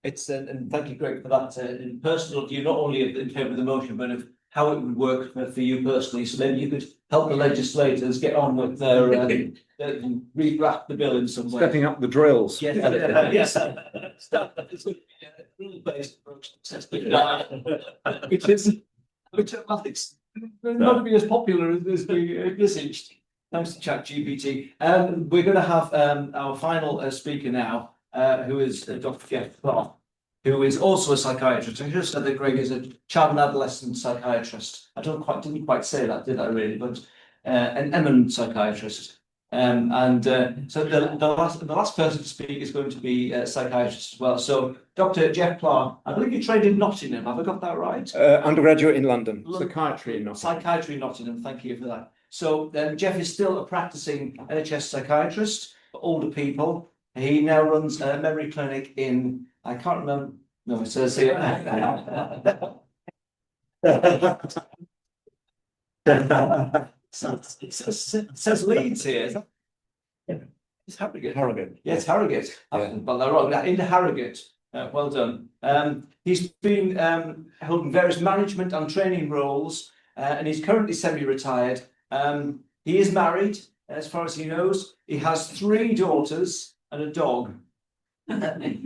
S1: thank you, Greg, for that personal view, not only in terms of the motion, but of how it would work for you personally. So maybe you could help the legislators get on with their redraft the bill in some way.
S9: Stepping up the drills.
S1: Yes. Rule-based approach to testing, which it's not be as popular as we envisaged. Thanks to ChatGPT. We're going to have our final speaker now, who is Dr. Jeff Clark, who is also a psychiatrist. I just said that Greg is a child and adolescent psychiatrist. I didn't quite say that, did I really? But an eminent psychiatrist. So the last person to speak is going to be a psychiatrist as well. So Dr. Jeff Clark, I believe you trained in Nottingham. Have I got that right?
S9: Undergraduate in London. Psychiatry in Nottingham.
S1: Psychiatry in Nottingham. Thank you for that. So Jeff is still a practicing NHS psychiatrist for older people. He now runs a memory clinic in, I can't remember, no, it says here. It says Leeds here. It's Harrogate.
S9: Harrogate.
S1: Yeah, it's Harrogate. Well, they're wrong. In Harrogate. Well done. He's been holding various management and training roles, and he's currently semi-retired. He is married, as far as he knows. He has 3 daughters and a dog. And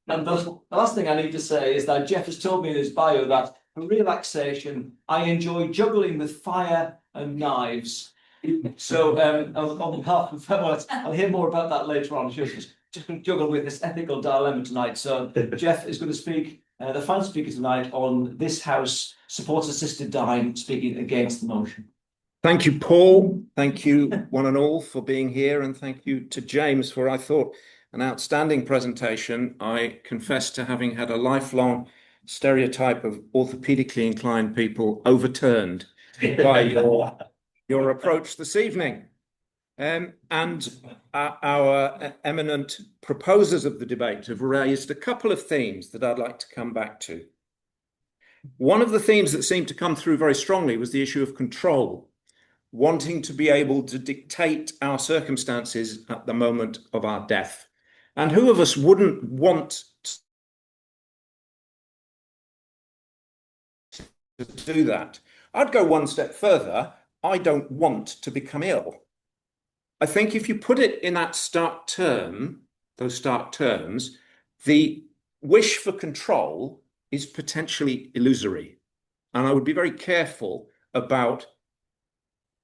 S1: the last thing I need to say is that Jeff has told me in his bio that for relaxation, I enjoy juggling with fire and knives. So on behalf of, well, I'll hear more about that later on. Just going to juggle with this ethical dilemma tonight. So Jeff is going to speak, the final speaker tonight, on this House supports assisted dying, speaking against the motion.
S9: Thank you, Paul. Thank you, one and all, for being here. And thank you to James for, I thought, an outstanding presentation. I confess to having had a lifelong stereotype of orthopedically inclined people overturned by your approach this evening. And our eminent proposers of the debate have raised a couple of themes that I'd like to come back to. One of the themes that seemed to come through very strongly was the issue of control, wanting to be able to dictate our circumstances at the moment of our death. And who of us wouldn't want to do that? I'd go one step further. I don't want to become ill. I think if you put it in that those stark terms, the wish for control is potentially illusory. And I would be very careful about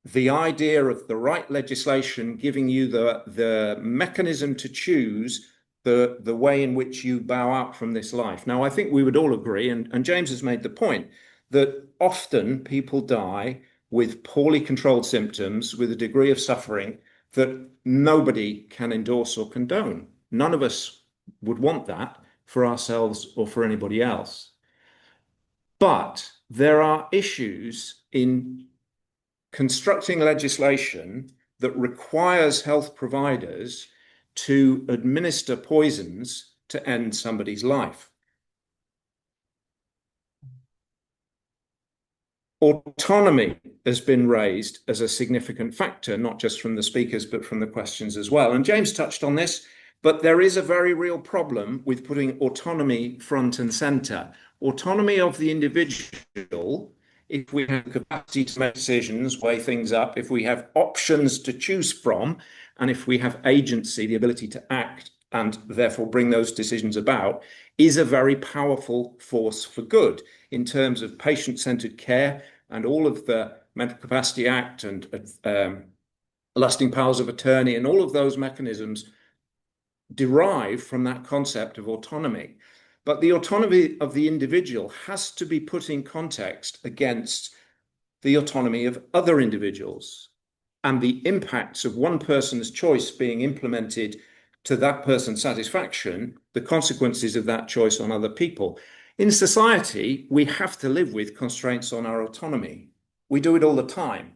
S9: the idea of the right legislation giving you the mechanism to choose the way in which you bow out from this life. Now, I think we would all agree, and James has made the point, that often people die with poorly controlled symptoms, with a degree of suffering that nobody can endorse or condone. None of us would want that for ourselves or for anybody else. But there are issues in constructing legislation that requires health providers to administer poisons to end somebody's life. Autonomy has been raised as a significant factor, not just from the speakers, but from the questions as well. And James touched on this, but there is a very real problem with putting autonomy front and center. Autonomy of the individual, if we have capacity to make decisions, weigh things up, if we have options to choose from, and if we have agency, the ability to act and therefore bring those decisions about, is a very powerful force for good in terms of patient-centered care and all of the Mental Capacity Act and lasting powers of attorney and all of those mechanisms derive from that concept of autonomy. But the autonomy of the individual has to be put in context against the autonomy of other individuals and the impacts of one person's choice being implemented to that person's satisfaction, the consequences of that choice on other people. In society, we have to live with constraints on our autonomy. We do it all the time.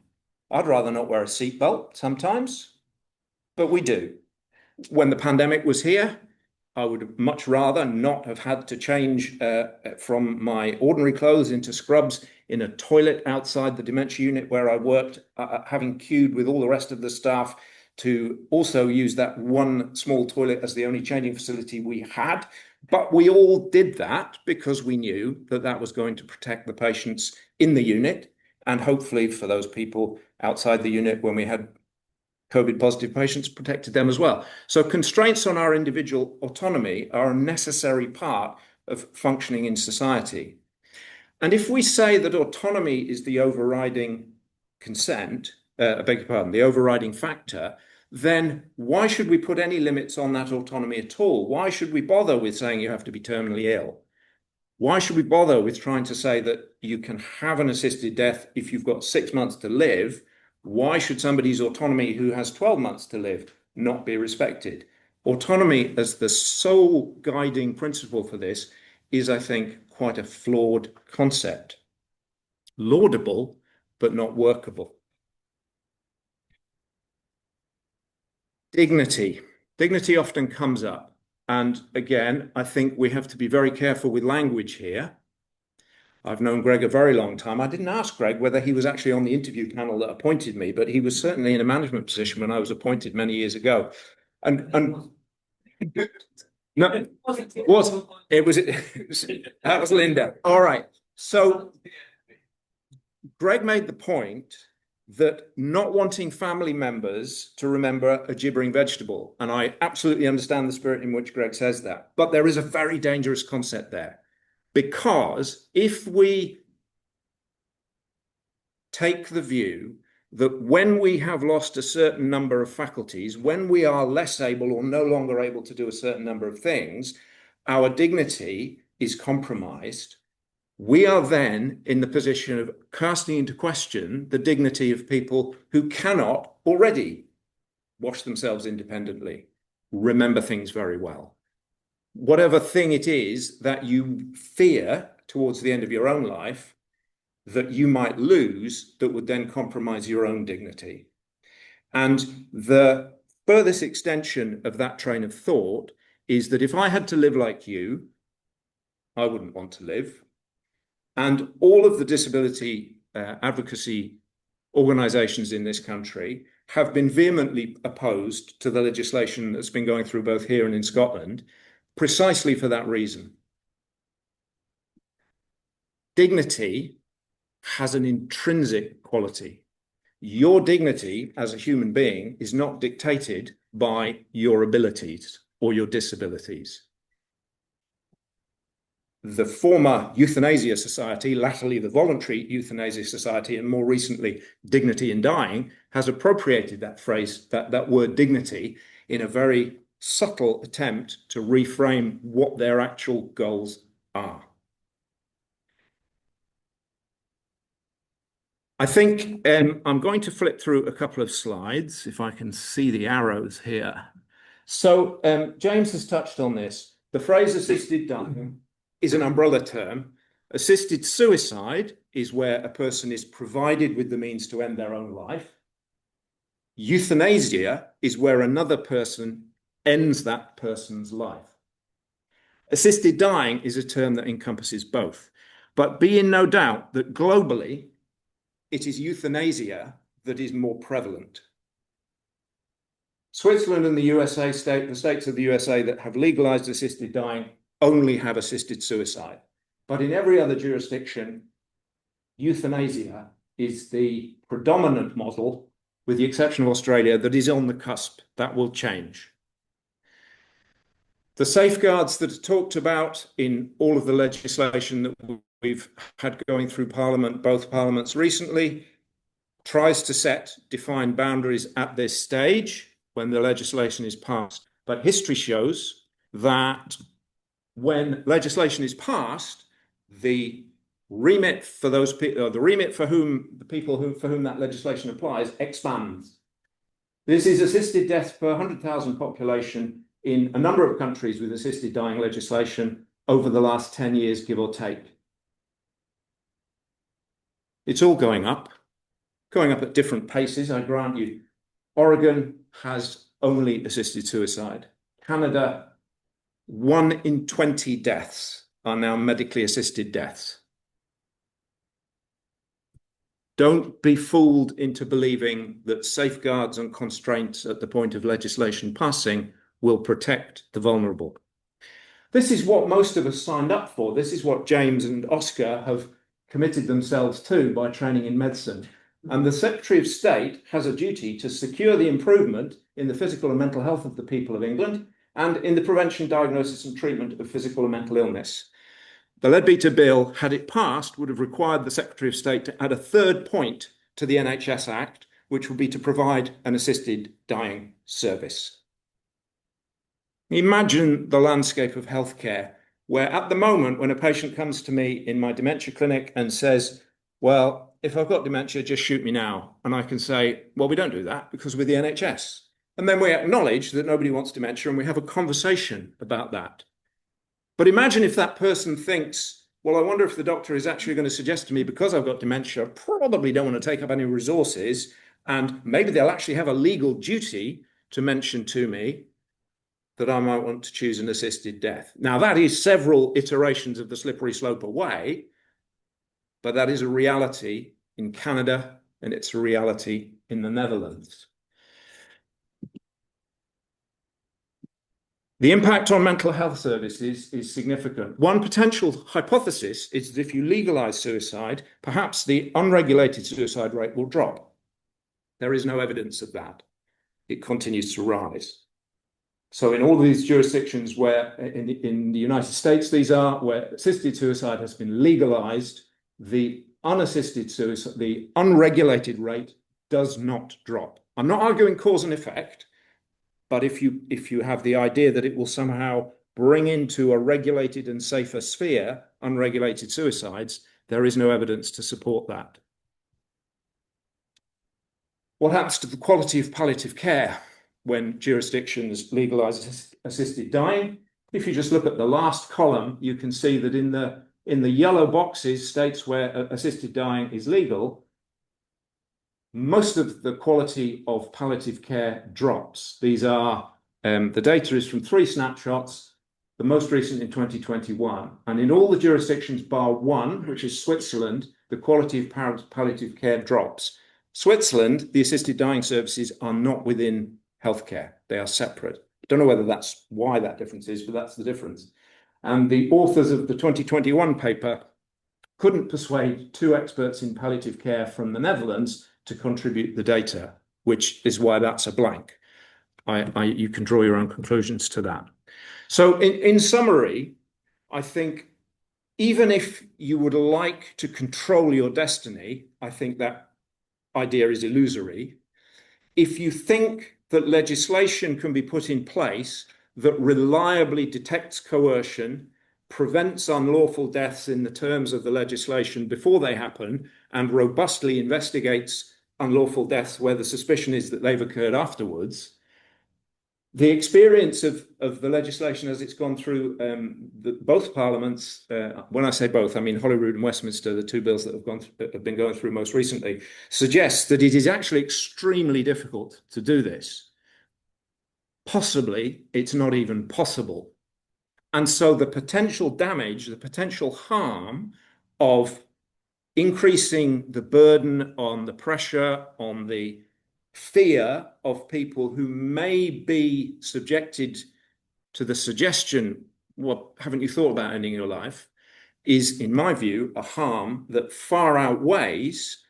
S9: I'd rather not wear a seatbelt sometimes, but we do. When the pandemic was here, I would much rather not have had to change from my ordinary clothes into scrubs in a toilet outside the dementia unit where I worked, having queued with all the rest of the staff to also use that one small toilet as the only changing facility we had. But we all did that because we knew that that was going to protect the patients in the unit, and hopefully for those people outside the unit when we had COVID positive patients, protected them as well. So constraints on our individual autonomy are a necessary part of functioning in society. And if we say that autonomy is the overriding the overriding factor, then why should we put any limits on that autonomy at all? Why should we bother with saying you have to be terminally ill? Why should we bother with trying to say that you can have an assisted death if you've got 6 months to live? Why should somebody's autonomy who has 12 months to live not be respected? Autonomy as the sole guiding principle for this is, I think, quite a flawed concept. Laudable, but not workable. Dignity. Dignity often comes up. And again, I think we have to be very careful with language here. I've known Greg a very long time. I didn't ask Greg whether he was actually on the interview panel that appointed me, but he was certainly in a management position when I was appointed many years ago. And no, it was that was Linda. All right. So Greg made the point that not wanting family members to remember a gibbering vegetable, and I absolutely understand the spirit in which Greg says that, but there is a very dangerous concept there, because if we take the view that when we have lost a certain number of faculties, when we are less able or no longer able to do a certain number of things, our dignity is compromised, we are then in the position of casting into question the dignity of people who cannot already wash themselves independently, remember things very well. Whatever thing it is that you fear towards the end of your own life that you might lose that would then compromise your own dignity. And the furthest extension of that train of thought is that if I had to live like you, I wouldn't want to live. And all of the disability advocacy organisations in this country have been vehemently opposed to the legislation that's been going through both here and in Scotland, precisely for that reason. Dignity has an intrinsic quality. Your dignity as a human being is not dictated by your abilities or your disabilities. The former Euthanasia Society, latterly the Voluntary Euthanasia Society, and more recently Dignity in Dying, has appropriated that phrase, that word dignity, in a very subtle attempt to reframe what their actual goals are. I think I'm going to flip through a couple of slides, if I can see the arrows here. So James has touched on this. The phrase assisted dying is an umbrella term. Assisted suicide is where a person is provided with the means to end their own life. Euthanasia is where another person ends that person's life. Assisted dying is a term that encompasses both. But be in no doubt that globally, it is euthanasia that is more prevalent. Switzerland and the USA, the states of the USA that have legalized assisted dying only have assisted suicide. But in every other jurisdiction, euthanasia is the predominant model, with the exception of Australia, that is on the cusp. That will change. The safeguards that are talked about in all of the legislation that we've had going through Parliament, both parliaments recently, tries to set defined boundaries at this stage when the legislation is passed. But history shows that when legislation is passed, the remit for those people, or the remit for whom the people for whom that legislation applies, expands. This is assisted death per 100,000 population in a number of countries with assisted dying legislation over the last 10 years, give or take. It's all going up at different paces, I grant you. Oregon has only assisted suicide. Canada, 1 in 20 deaths are now medically assisted deaths. Don't be fooled into believing that safeguards and constraints at the point of legislation passing will protect the vulnerable. This is what most of us signed up for. This is what James and Oscar have committed themselves to by training in medicine. And the Secretary of State has a duty to secure the improvement in the physical and mental health of the people of England and in the prevention, diagnosis and treatment of physical and mental illness. The Leadbeater Bill, had it passed, would have required the Secretary of State to add a third point to the NHS Act, which would be to provide an assisted dying service. Imagine the landscape of healthcare, where at the moment, when a patient comes to me in my dementia clinic and says, well, if I've got dementia, just shoot me now. And I can say, well, we don't do that because we're the NHS. And then we acknowledge that nobody wants dementia and we have a conversation about that. But imagine if that person thinks, well, I wonder if the doctor is actually going to suggest to me, because I've got dementia, I probably don't want to take up any resources, and maybe they'll actually have a legal duty to mention to me that I might want to choose an assisted death. Now, that is several iterations of the slippery slope away, but that is a reality in Canada and it's a reality in the Netherlands. The impact on mental health services is significant. One potential hypothesis is that if you legalize suicide, perhaps the unregulated suicide rate will drop. There is no evidence of that. It continues to rise. So in all these jurisdictions where, in the United States, these are, where assisted suicide has been legalized, the unassisted suicide, the unregulated rate does not drop. I'm not arguing cause and effect, but if you have the idea that it will somehow bring into a regulated and safer sphere unregulated suicides, there is no evidence to support that. What happens to the quality of palliative care when jurisdictions legalize assisted dying? If you just look at the last column, you can see that in the yellow boxes, states where assisted dying is legal, most of the quality of palliative care drops. These are, the data is from 3 snapshots, the most recent in 2021. And in all the jurisdictions bar one, which is Switzerland, the quality of palliative care drops. Switzerland, the assisted dying services are not within healthcare. They are separate. I don't know whether that's why that difference is, but that's the difference. And the authors of the 2021 paper couldn't persuade 2 experts in palliative care from the Netherlands to contribute the data, which is why that's a blank. You can draw your own conclusions to that. So in summary, I think even if you would like to control your destiny, I think that idea is illusory. If you think that legislation can be put in place that reliably detects coercion, prevents unlawful deaths in the terms of the legislation before they happen, and robustly investigates unlawful deaths where the suspicion is that they've occurred afterwards, the experience of the legislation as it's gone through both parliaments, when I say both, I mean Holyrood and Westminster, the 2 bills that have been going through most recently, suggests that it is actually extremely difficult to do this. Possibly, it's not even possible. And so the potential damage, the potential harm of increasing the burden on the pressure, on the fear of people who may be subjected to the suggestion, well, haven't you thought about ending your life, is, in my view, a harm that far outweighs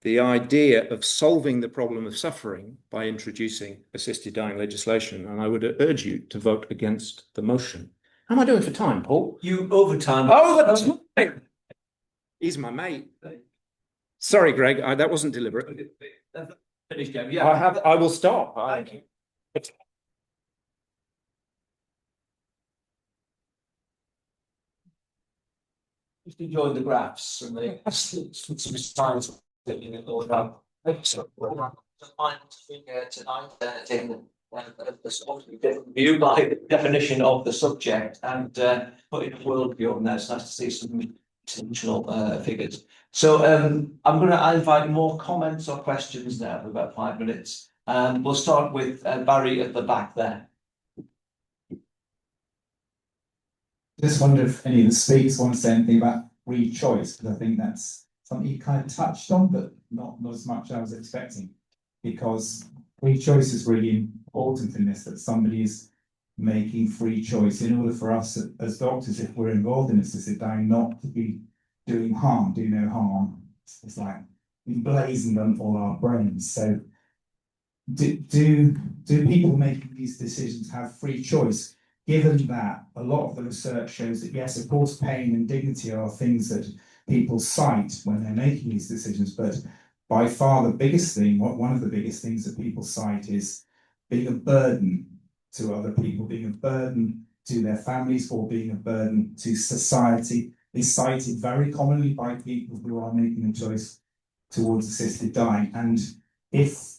S9: the idea of solving the problem of suffering by introducing assisted dying legislation. And I would urge you to vote against the motion. How am I doing for time, Paul?
S1: You overtime.
S9: Oh, that's he's my mate. Sorry, Greg, that wasn't deliberate.
S1: Finish, Jim. Yeah.
S9: I will stop.
S1: Thank you. Just enjoyed the graphs and the science. Tonight the sort of view by the definition of the subject and putting a worldview on there. It's nice to see some intentional figures. So I'm going to invite more comments or questions now for about 5 minutes. We'll start with Barry at the back there.
S10: Just wonder if any of the speakers want to say anything about free choice, because I think that's something you kind of touched on, but not as much as I was expecting. Because free choice is really important in this, that somebody is making free choice in order for us as doctors, if we're involved in assisted dying, not to be doing harm, do no harm. It's like emblazoned on all our brains. So do people making these decisions have free choice? Given that a lot of the research shows that, yes, of course, pain and dignity are things that people cite when they're making these decisions, but by far the biggest thing, one of the biggest things that people cite is being a burden to other people, being a burden to their families, or being a burden to society. Is cited very commonly by people who are making a choice towards assisted dying. And if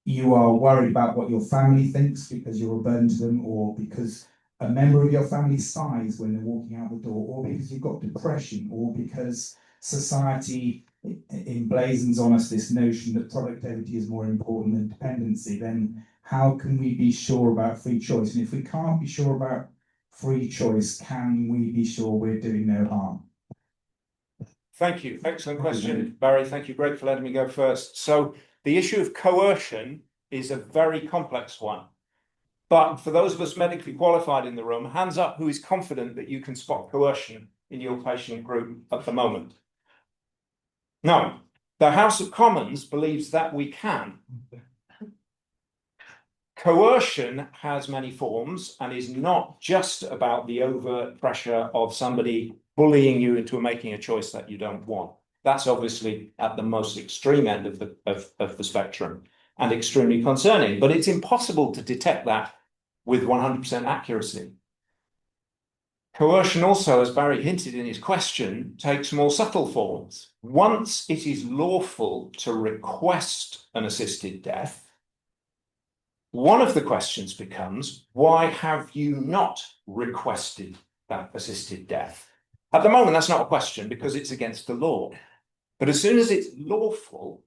S10: you are worried about what your family thinks because you're a burden to them, or because a member of your family sighs when they're walking out the door, or because you've got depression, or because society emblazons on us this notion that productivity is more important than dependency, then how can we be sure about free choice? And if we can't be sure about free choice, can we be sure we're doing no harm?
S9: Thank you. Excellent question, Barry. Thank you. Great for letting me go first. So the issue of coercion is a very complex one. But for those of us medically qualified in the room, hands up who is confident that you can spot coercion in your patient group at the moment. No, the House of Commons believes that we can. Coercion has many forms and is not just about the overt pressure of somebody bullying you into making a choice that you don't want. That's obviously at the most extreme end of the spectrum and extremely concerning, but it's impossible to detect that with 100% accuracy. Coercion also, as Barry hinted in his question, takes more subtle forms. Once it is lawful to request an assisted death, one of the questions becomes, why have you not requested that assisted death? At the moment, that's not a question because it's against the law. But as soon as it's lawful,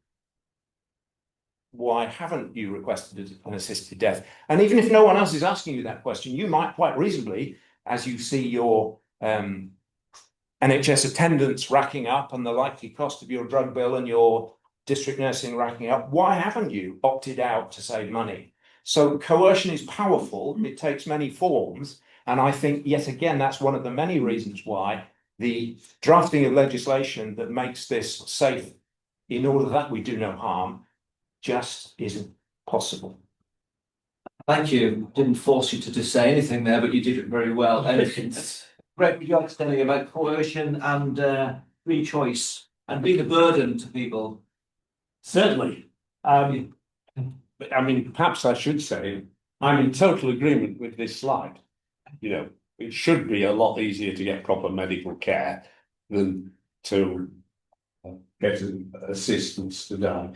S9: why haven't you requested an assisted death? And even if no one else is asking you that question, you might quite reasonably, as you see your NHS attendance racking up and the likely cost of your drug bill and your district nursing racking up, why haven't you opted out to save money? So coercion is powerful. It takes many forms. And I think, yet again, that's one of the many reasons why the drafting of legislation that makes this safe in order that we do no harm just isn't possible.
S1: Thank you. Didn't force you to just say anything there, but you did it very well. And it's great what you're telling about coercion and free choice and being a burden to people.
S7: Certainly. But I mean, perhaps I should say, I'm in total agreement with this slide. You know, it should be a lot easier to get proper medical care than to get assistance to die.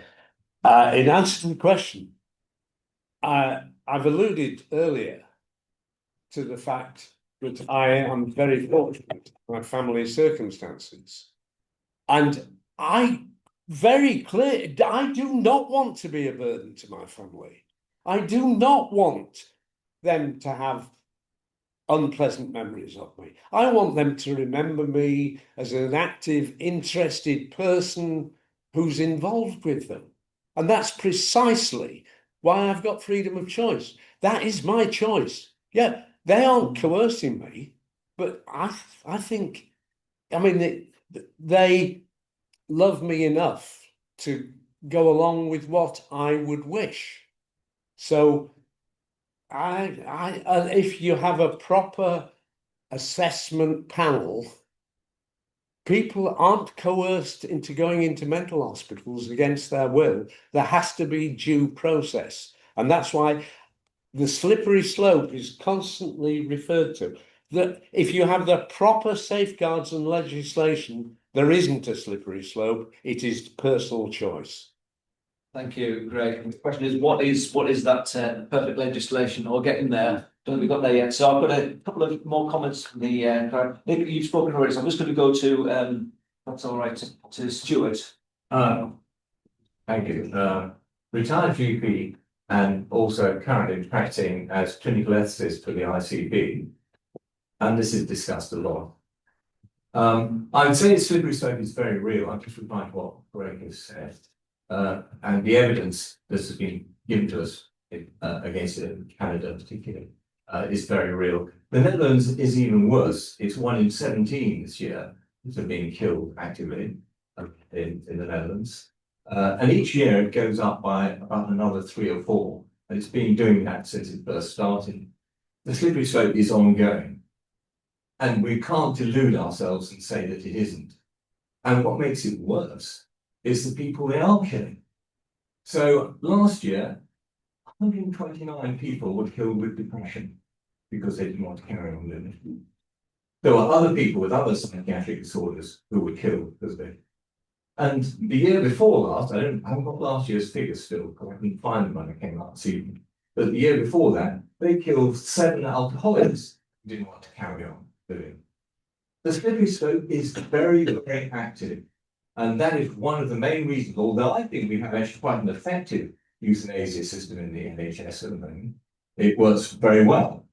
S7: In answer to the question, I've alluded earlier to the fact that I am very fortunate in my family circumstances. And I do not want to be a burden to my family. I do not want them to have unpleasant memories of me. I want them to remember me as an active, interested person who's involved with them. And that's precisely why I've got freedom of choice. That is my choice. Yeah, they aren't coercing me, but I think, I mean, they love me enough to go along with what I would wish. So if you have a proper assessment panel, people aren't coerced into going into mental hospitals against their will. There has to be due process. And that's why the slippery slope is constantly referred to. That if you have the proper safeguards and legislation, there isn't a slippery slope. It is personal choice.
S1: Thank you, Greg. And the question is, what is that perfect legislation or getting there? Don't think we've got there yet. So I've got a couple of more comments from the crowd. Nick, you've spoken already, so I'm just going to go to, that's all right, to Stuart.
S11: Thank you. Retired GP and also currently practicing as clinical ethicist for the ICB, and this is discussed a lot. I would say slippery slope is very real. I'm just replying to what Greg has said. And the evidence that has been given to us against it in Canada particularly is very real. The Netherlands is even worse. It's 1 in 17 this year that are being killed actively in the Netherlands. And each year it goes up by about another 3 or 4. And it's been doing that since it first started. The slippery slope is ongoing. And we can't delude ourselves and say that it isn't. And what makes it worse is the people they are killing. So last year, 129 people were killed with depression because they didn't want to carry on living. There were other people with other psychiatric disorders who were killed because of it. And the year before last, I haven't got last year's figures still, because I couldn't find them when I came out this evening. But the year before that, they killed 7 alcoholics who didn't want to carry on living. The slippery slope is very, very active. And that is one of the main reasons, although I think we have actually quite an effective euthanasia system in the NHS at the moment. It works very well.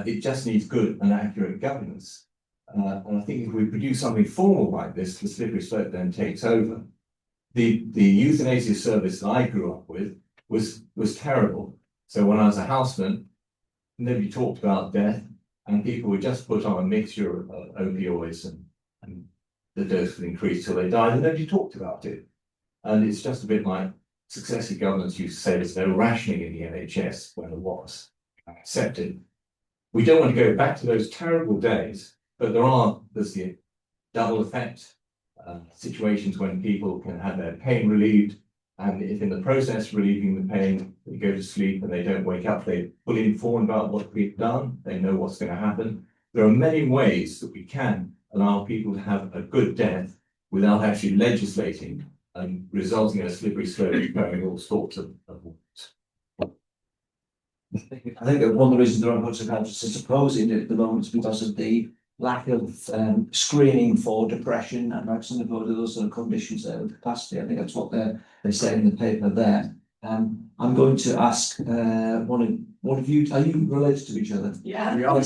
S11: It just needs good and accurate governance. And I think if we produce something formal like this, the slippery slope then takes over. The euthanasia service that I grew up with was terrible. So when I was a houseman, nobody talked about death, and people would just put on a mixture of opioids, and the dose would increase till they died, and nobody talked about it. And it's just a bit like successive governments used to say there's no rationing in the NHS when there was. Accepted. We don't want to go back to those terrible days, but there's the double effect situations when people can have their pain relieved, and if in the process relieving the pain, they go to sleep and they don't wake up, they're fully informed about what we've done, they know what's going to happen. There are many ways that we can allow people to have a good death without actually legislating and resulting in a slippery slope going all sorts of ways.
S1: I think that one of the reasons there are lots of countries opposing it at the moment is because of the lack of screening for depression and some of those sort of conditions there with capacity. I think that's what they say in the paper there. I'm going to ask one of you. Are you related to each other?
S8: Yeah.
S1: We are.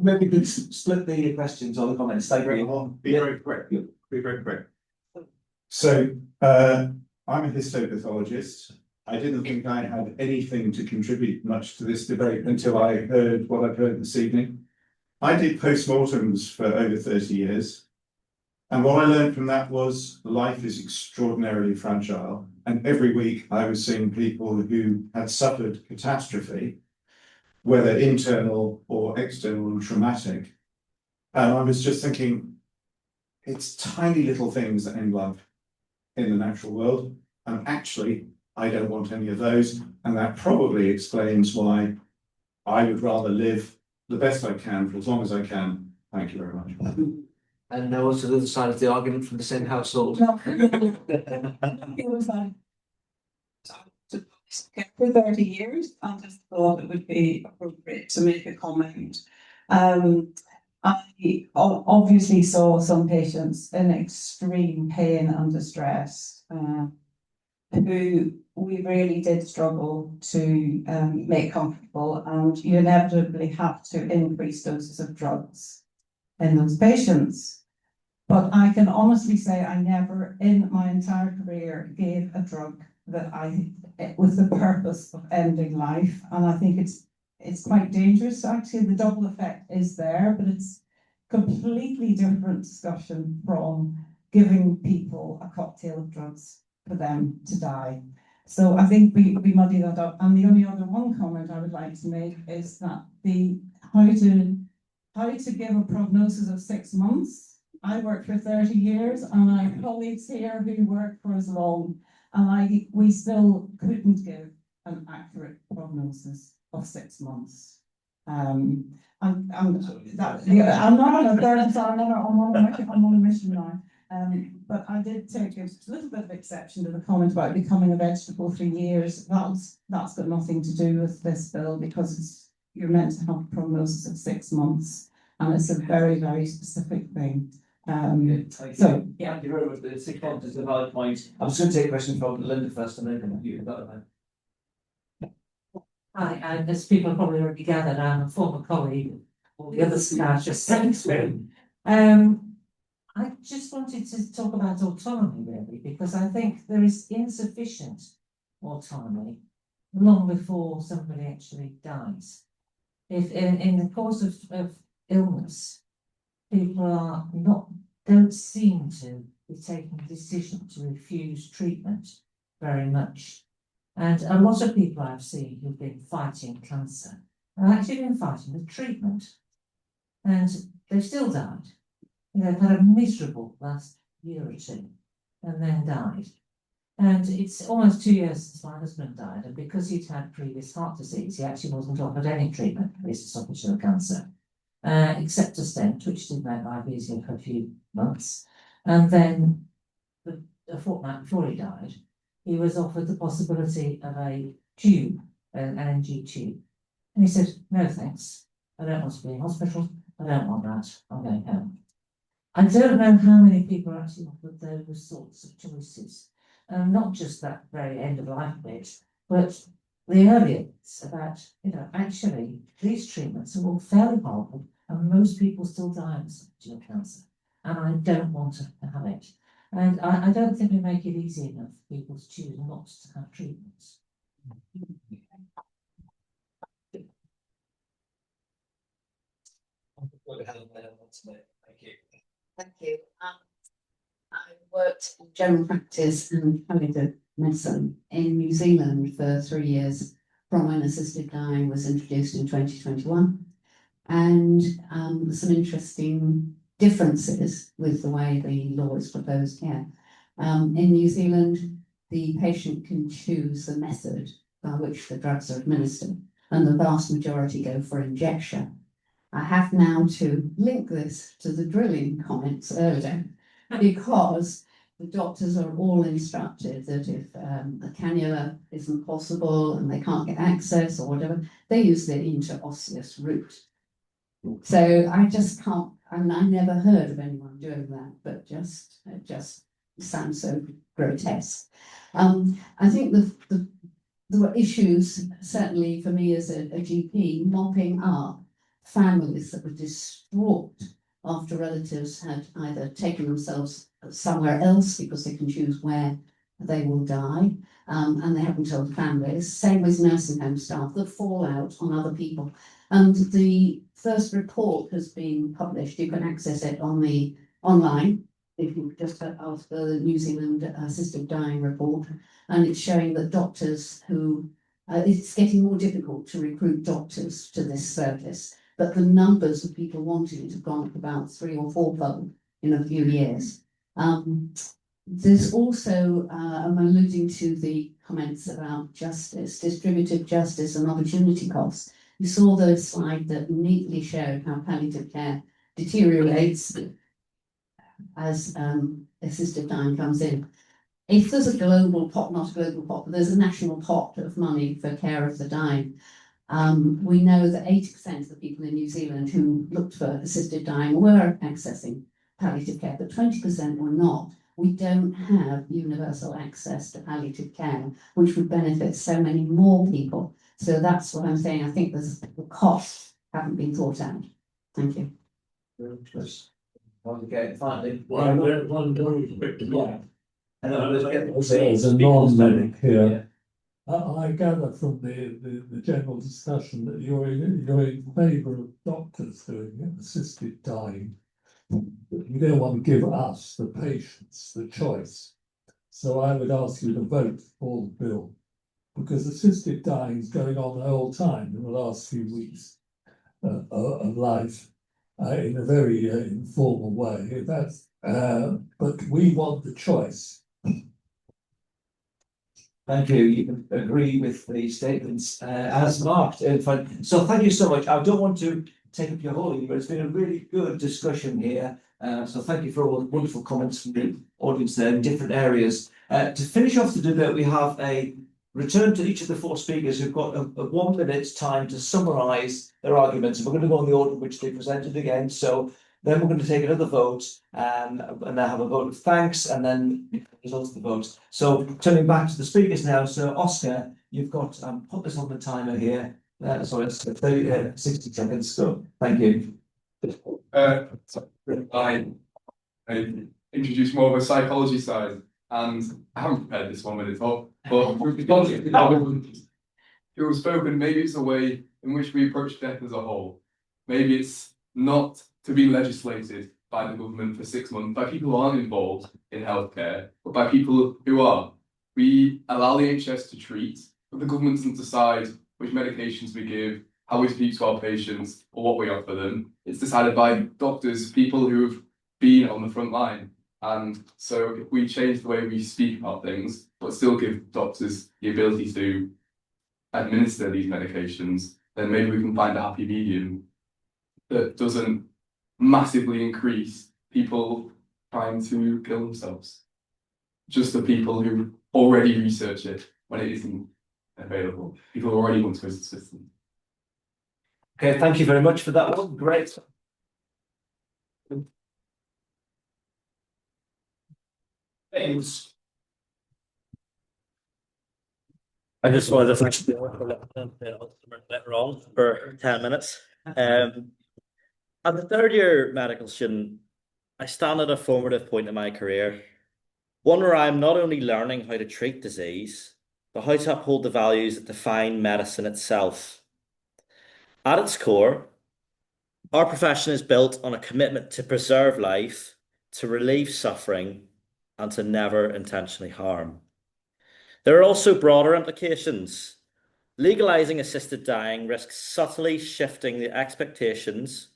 S1: Maybe we could split the questions or the comments. Thank you.
S12: Be very quick. Be very quick. So I'm a histopathologist. I didn't think I had anything to contribute much to this debate until I heard what I've heard this evening. I did postmortems for over 30 years. And what I learned from that was life is extraordinarily fragile. And every week I was seeing people who had suffered catastrophe, whether internal or external and traumatic. And I was just thinking, it's tiny little things that end life in the natural world. And actually, I don't want any of those. And that probably explains why I would rather live the best I can for as long as I can. Thank you very much.
S1: And now to the other side of the argument from the same household.
S13: No. It was like for 30 years, I just thought it would be appropriate to make a comment. I obviously saw some patients in extreme pain and distress, who we really did struggle to make comfortable, and you inevitably have to increase doses of drugs in those patients. But I can honestly say I never in my entire career gave a drug that with the purpose of ending life. And I think it's quite dangerous. Actually, the double effect is there, but it's completely different discussion from giving people a cocktail of drugs for them to die. So I think we muddy that up. And the only other one comment I would like to make is that how to give a prognosis of 6 months. I worked for 30 years, and I have colleagues here who worked for as long, and we still couldn't give an accurate prognosis of 6 months. I'm not on a third, so I'm on a mission now. But I did take a little bit of exception to the comment about becoming a vegetable for years. That's got nothing to do with this bill, because you're meant to have a prognosis of 6 months, and it's a very, very specific thing.
S1: Thank you very much. The 6 months is a valid point. I'm just going to take a question from Linda first, and then you.
S14: Hi, as people probably already gathered, I'm a former colleague of all the other staff just sent through. I just wanted to talk about autonomy, really, because I think there is insufficient autonomy long before somebody actually dies. If in the course of illness, people don't seem to be taking the decision to refuse treatment very much. And a lot of people I've seen who've been fighting cancer have actually been fighting the treatment. And they've still died. They've had a miserable last year or two and then died. And it's almost 2 years since my husband died, and because he'd had previous heart disease, he actually wasn't offered any treatment for his esophageal cancer, except a stent, which did make life easier for a few months. And then a fortnight before he died, he was offered the possibility of a tube, an LNG tube. And he said, no thanks, I don't want to be in hospital, I don't want that, I'm going home. I don't know how many people are actually offered those sorts of choices. Not just that very end of life bit, but the earlier bits about, actually, these treatments are all fairly horrible, and most people still die of esophageal cancer, and I don't want to have it. And I don't think we make it easy enough for people to choose not to have treatments.
S15: Thank you. Thank you. I worked in general practice and palliative medicine in New Zealand for 3 years from when assisted dying was introduced in 2021. And some interesting differences with the way the law is proposed here. In New Zealand, the patient can choose the method by which the drugs are administered, and the vast majority go for injection. I have now to link this to the drilling comments earlier, because the doctors are all instructed that if a cannula isn't possible and they can't get access or whatever, they use the interosseous route. So I just can't, I never heard of anyone doing that, but it just sounds so grotesque. I think there were issues, certainly for me as a GP, mopping up families that were distraught after relatives had either taken themselves somewhere else because they can choose where they will die, and they haven't told the families. Same with nursing home staff, the fallout on other people. And the first report has been published. You can access it on the online if you just ask for the New Zealand assisted dying report, and it's showing that doctors who it's getting more difficult to recruit doctors to this service, but the numbers of people wanting it have gone up about 3 or 4-fold in a few years. There's also, I'm alluding to the comments about justice, distributed justice and opportunity costs. You saw the slide that neatly showed how palliative care deteriorates as assisted dying comes in. If there's a global pot, not a global pot, but there's a national pot of money for care of the dying, we know that 80% of the people in New Zealand who looked for assisted dying were accessing palliative care, but 20% were not. We don't have universal access to palliative care, which would benefit so many more people. So that's what I'm saying. I think the costs haven't been thought out. Thank you.
S8: Finally,
S4: There's a non-medic here. I gather from the general discussion that you're in favour of doctors doing assisted dying. You don't want to give us, the patients, the choice. So I would ask you to vote for the bill, because assisted dying is going on the whole time in the last few weeks of life in a very informal way. But we want the choice.
S8: thank you. You can agree with the statements as marked. So thank you so much. I don't want to take up your whole evening, but it's been a really good discussion here. So thank you for all the wonderful comments from the audience there in different areas. To finish off the debate, we have a return to each of the 4 speakers who've got a 1 minute's time to summarise their arguments. And we're going to go in the order in which they presented again. So then we're going to take another vote and then have a vote of thanks and then the results of the vote. So turning back to the speakers now. So Oscar, you've got, put this on the timer here. Sorry, it's 60 seconds. So thank you.
S2: I introduced more of a psychology side, and I haven't prepared this 1 minute talk, but because it was spoken, maybe it's a way in which we approach death as a whole. Maybe it's not to be legislated by the government for 6 months, by people who aren't involved in healthcare, but by people who are. We allow the NHS to treat, but the government doesn't decide which medications we give, how we speak to our patients, or what we offer them. It's decided by doctors, people who have been on the front line. And so if we change the way we speak about things, but still give doctors the ability to administer these medications, then maybe we can find a happy medium that doesn't massively increase people trying to kill themselves. Just the people who already research it when it isn't available. People who already want to go to the system.
S8: Okay, thank you very much for that one. Great. James.
S3: I just wanted to thank you for later on for 10 minutes. As a third year medical student, I stand at a formative point in my career, one where I'm not only learning how to treat disease, but how to uphold the values that define medicine itself. At its core, our profession is built on a commitment to preserve life, to relieve suffering, and to never intentionally harm. There are also broader implications. Legalizing assisted dying risks subtly shifting the expectations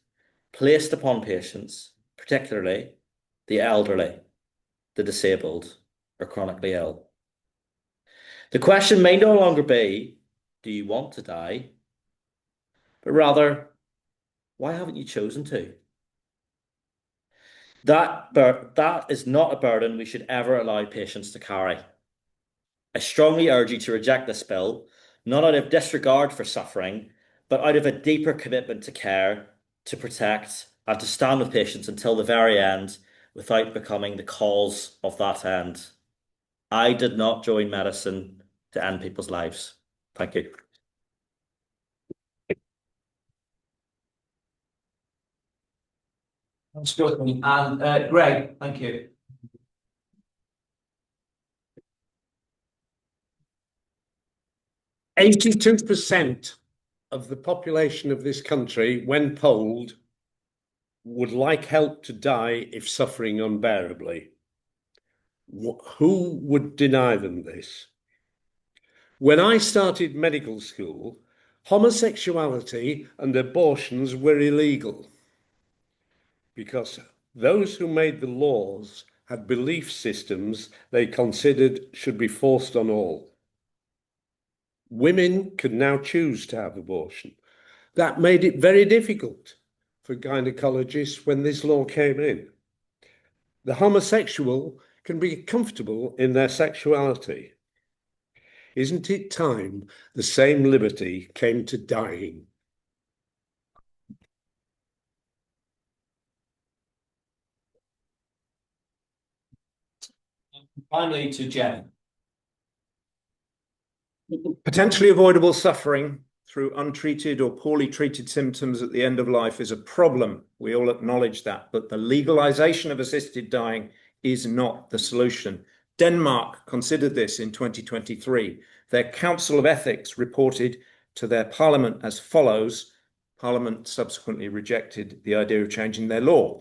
S3: placed upon patients, particularly the elderly, the disabled, or chronically ill. The question may no longer be, do you want to die? But rather, why haven't you chosen to? That is not a burden we should ever allow patients to carry. I strongly urge you to reject this bill, not out of disregard for suffering, but out of a deeper commitment to care, to protect, and to stand with patients until the very end without becoming the cause of that end. I did not join medicine to end people's lives. Thank you.
S8: Thanks, Gordon. And Greg, thank you.
S7: %82% of the population of this country, when polled, would like help to die if suffering unbearably. Who would deny them this? When I started medical school, homosexuality and abortions were illegal because those who made the laws had belief systems they considered should be forced on all. Women could now choose to have abortion. That made it very difficult for gynecologists when this law came in. The homosexual can be comfortable in their sexuality. Isn't it time the same liberty came to dying?
S8: Finally, to Jen.
S9: Potentially avoidable suffering through untreated or poorly treated symptoms at the end of life is a problem. We all acknowledge that, but the legalization of assisted dying is not the solution. Denmark considered this in 2023. Their Council of Ethics reported to their parliament as follows. Parliament subsequently rejected the idea of changing their law.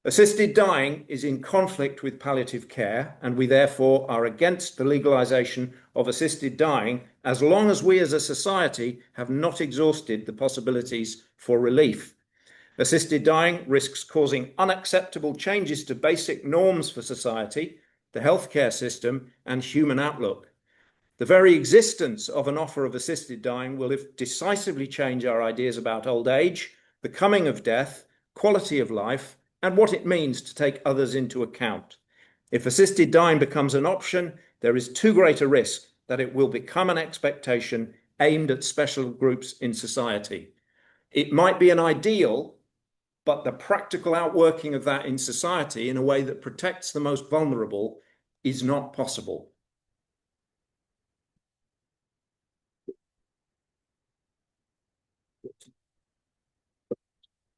S9: Assisted dying is in conflict with palliative care, and we therefore are against the legalization of assisted dying as long as we as a society have not exhausted the possibilities for relief. Assisted dying risks causing unacceptable changes to basic norms for society, the healthcare system, and human outlook. The very existence of an offer of assisted dying will decisively change our ideas about old age, the coming of death, quality of life, and what it means to take others into account. If assisted dying becomes an option, there is too great a risk that it will become an expectation aimed at special groups in society. It might be an ideal, but the practical outworking of that in society in a way that protects the most vulnerable is not possible.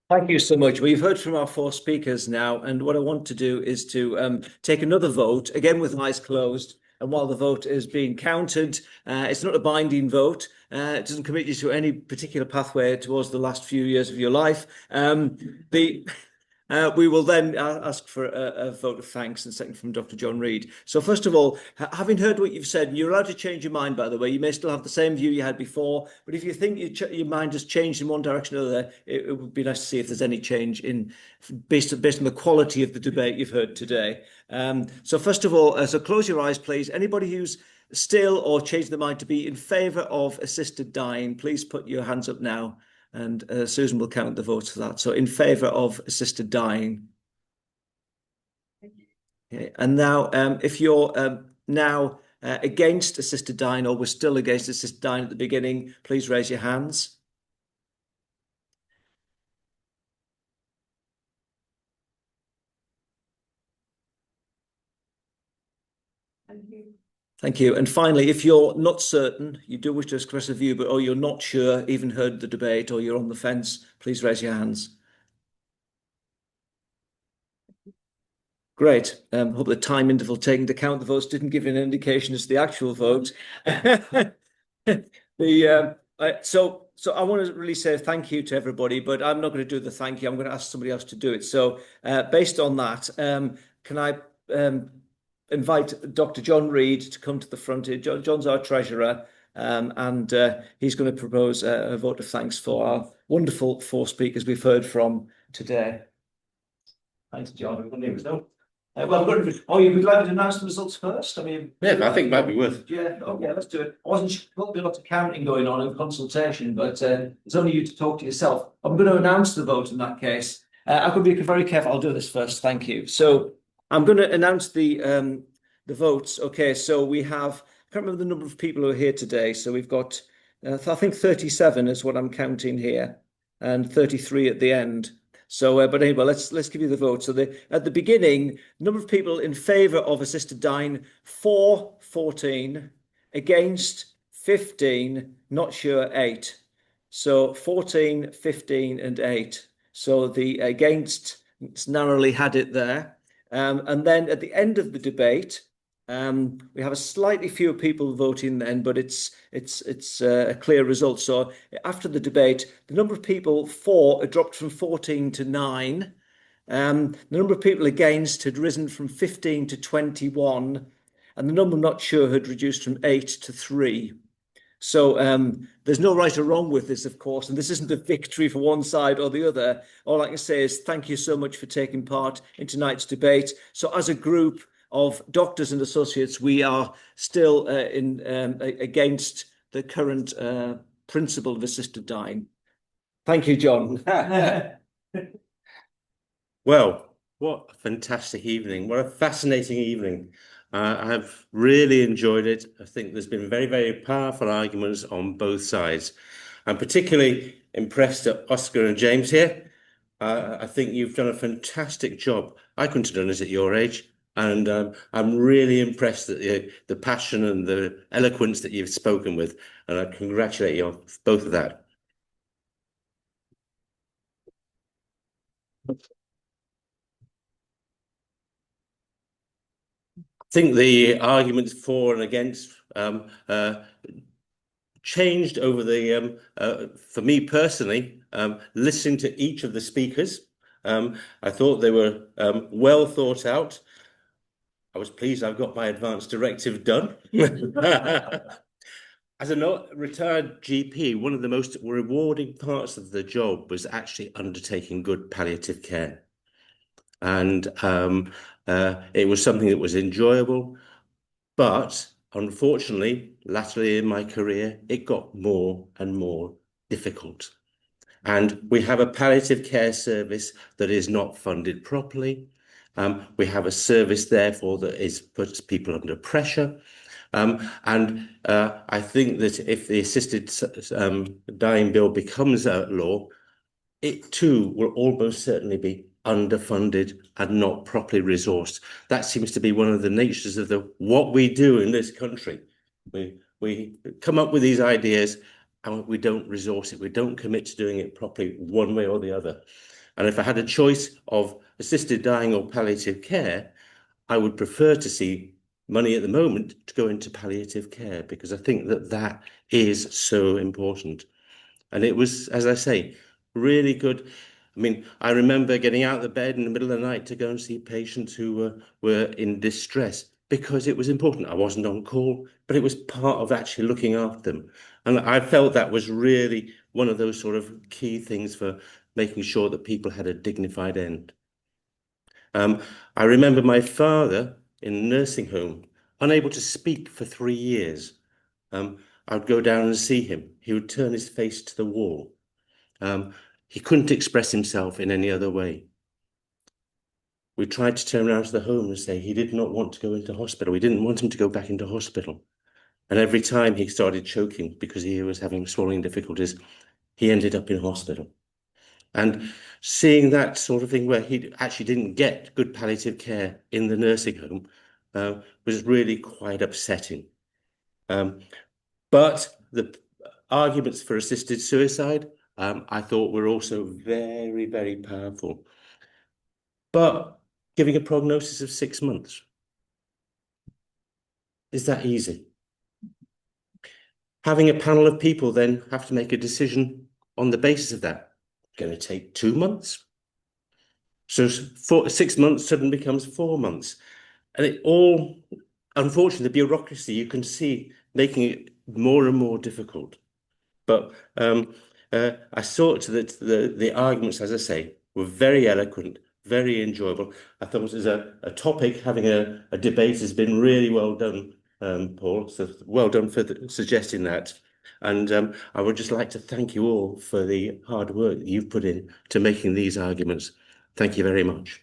S1: Thank you so much. We've heard from our four speakers now, and what I want to do is to take another vote, again with eyes closed. And while the vote is being counted, it's not a binding vote. It doesn't commit you to any particular pathway towards the last few years of your life. We will then ask for a vote of thanks and second from Dr. John Reid. So first of all, having heard what you've said, you're allowed to change your mind, by the way. You may still have the same view you had before, but if you think your mind has changed in one direction or the other, it would be nice to see if there's any change based on the quality of the debate you've heard today. So first of all, so close your eyes, please. Anybody who's still or changed their mind to be in favour of assisted dying, please put your hands up now. And Susan will count the votes for that. So in favour of assisted dying. Okay. And now, if you're now against assisted dying or were still against assisted dying at the beginning, please raise your hands.
S13: Thank you.
S1: Thank you. And finally, if you're not certain, you do wish to express a view, but you're not sure, even heard the debate, or you're on the fence, please raise your hands. Great. Hope the time interval taken to count the votes didn't give an indication as to the actual vote. So I want to really say thank you to everybody, but I'm not going to do the thank you. I'm going to ask somebody else to do it. So based on that, can I invite Dr. John Reid to come to the front here? John's our treasurer, and he's going to propose a vote of thanks for our wonderful 4 speakers we've heard from today. Thanks, John. Well, you'd like to announce the results first? I mean,
S16: yeah, I think it might be worth.
S1: Yeah, okay, let's do it. I wasn't sure, there'll be a lot of counting going on and consultation, but it's only you to talk to yourself. I'm going to announce the vote in that case. I'm going to be very careful. I'll do this first. Thank you. So I'm going to announce the votes. Okay, so we have, I can't remember the number of people who are here today. So we've got, I think 37 is what I'm counting here, and 33 at the end. So, but anyway, let's give you the vote. So at the beginning, number of people in favour of assisted dying, 14, against 15, not sure 8. So 14, 15 and 8. So the against narrowly had it there. And then at the end of the debate, we have a slightly fewer people voting then, but it's a clear result. So after the debate, the number of people for had dropped from 14 to 9. The number of people against had risen from 15 to 21, and the number not sure had reduced from 8 to 3. So there's no right or wrong with this, of course, and this isn't a victory for one side or the other. All I can say is thank you so much for taking part in tonight's debate. So as a group of doctors and associates, we are still against the current principle of assisted dying. Thank you, John.
S16: Well, what a fantastic evening. What a fascinating evening. I've really enjoyed it. I think there's been very, very powerful arguments on both sides. I'm particularly impressed at Oscar and James here. I think you've done a fantastic job. I couldn't have done it at your age. And I'm really impressed at the passion and the eloquence that you've spoken with. And I congratulate you on both of that. I think the arguments for and against changed over for me personally, listening to each of the speakers. I thought they were well thought out. I was pleased I've got my advance directive done. As a retired GP, one of the most rewarding parts of the job was actually undertaking good palliative care. And it was something that was enjoyable, but unfortunately, latterly in my career, it got more and more difficult. And we have a palliative care service that is not funded properly. We have a service, therefore, that puts people under pressure. And I think that if the assisted dying bill becomes a law, it too will almost certainly be underfunded and not properly resourced. That seems to be one of the natures of what we do in this country. We come up with these ideas and we don't resource it. We don't commit to doing it properly one way or the other. And if I had a choice of assisted dying or palliative care, I would prefer to see money at the moment to go into palliative care, because I think that is so important. And it was, as I say, really good. I mean, I remember getting out of the bed in the middle of the night to go and see patients who were in distress, because it was important. I wasn't on call, but it was part of actually looking after them. And I felt that was really one of those sort of key things for making sure that people had a dignified end. I remember my father in a nursing home, unable to speak for 3 years. I'd go down and see him. He would turn his face to the wall. He couldn't express himself in any other way. We tried to turn around to the home and say he did not want to go into hospital. We didn't want him to go back into hospital. And every time he started choking because he was having swallowing difficulties, he ended up in hospital. And seeing that sort of thing where he actually didn't get good palliative care in the nursing home was really quite upsetting. But the arguments for assisted suicide, I thought were also very, very powerful. But giving a prognosis of 6 months, is that easy? Having a panel of people then have to make a decision on the basis of that. Going to take 2 months. So 6 months suddenly becomes 4 months. And it all, unfortunately, the bureaucracy, you can see making it more and more difficult. But I thought that the arguments, as I say, were very eloquent, very enjoyable. I thought it was a topic, having a debate has been really well done, Paul. So well done for suggesting that. And I would just like to thank you all for the hard work you've put in to making these arguments. Thank you very much.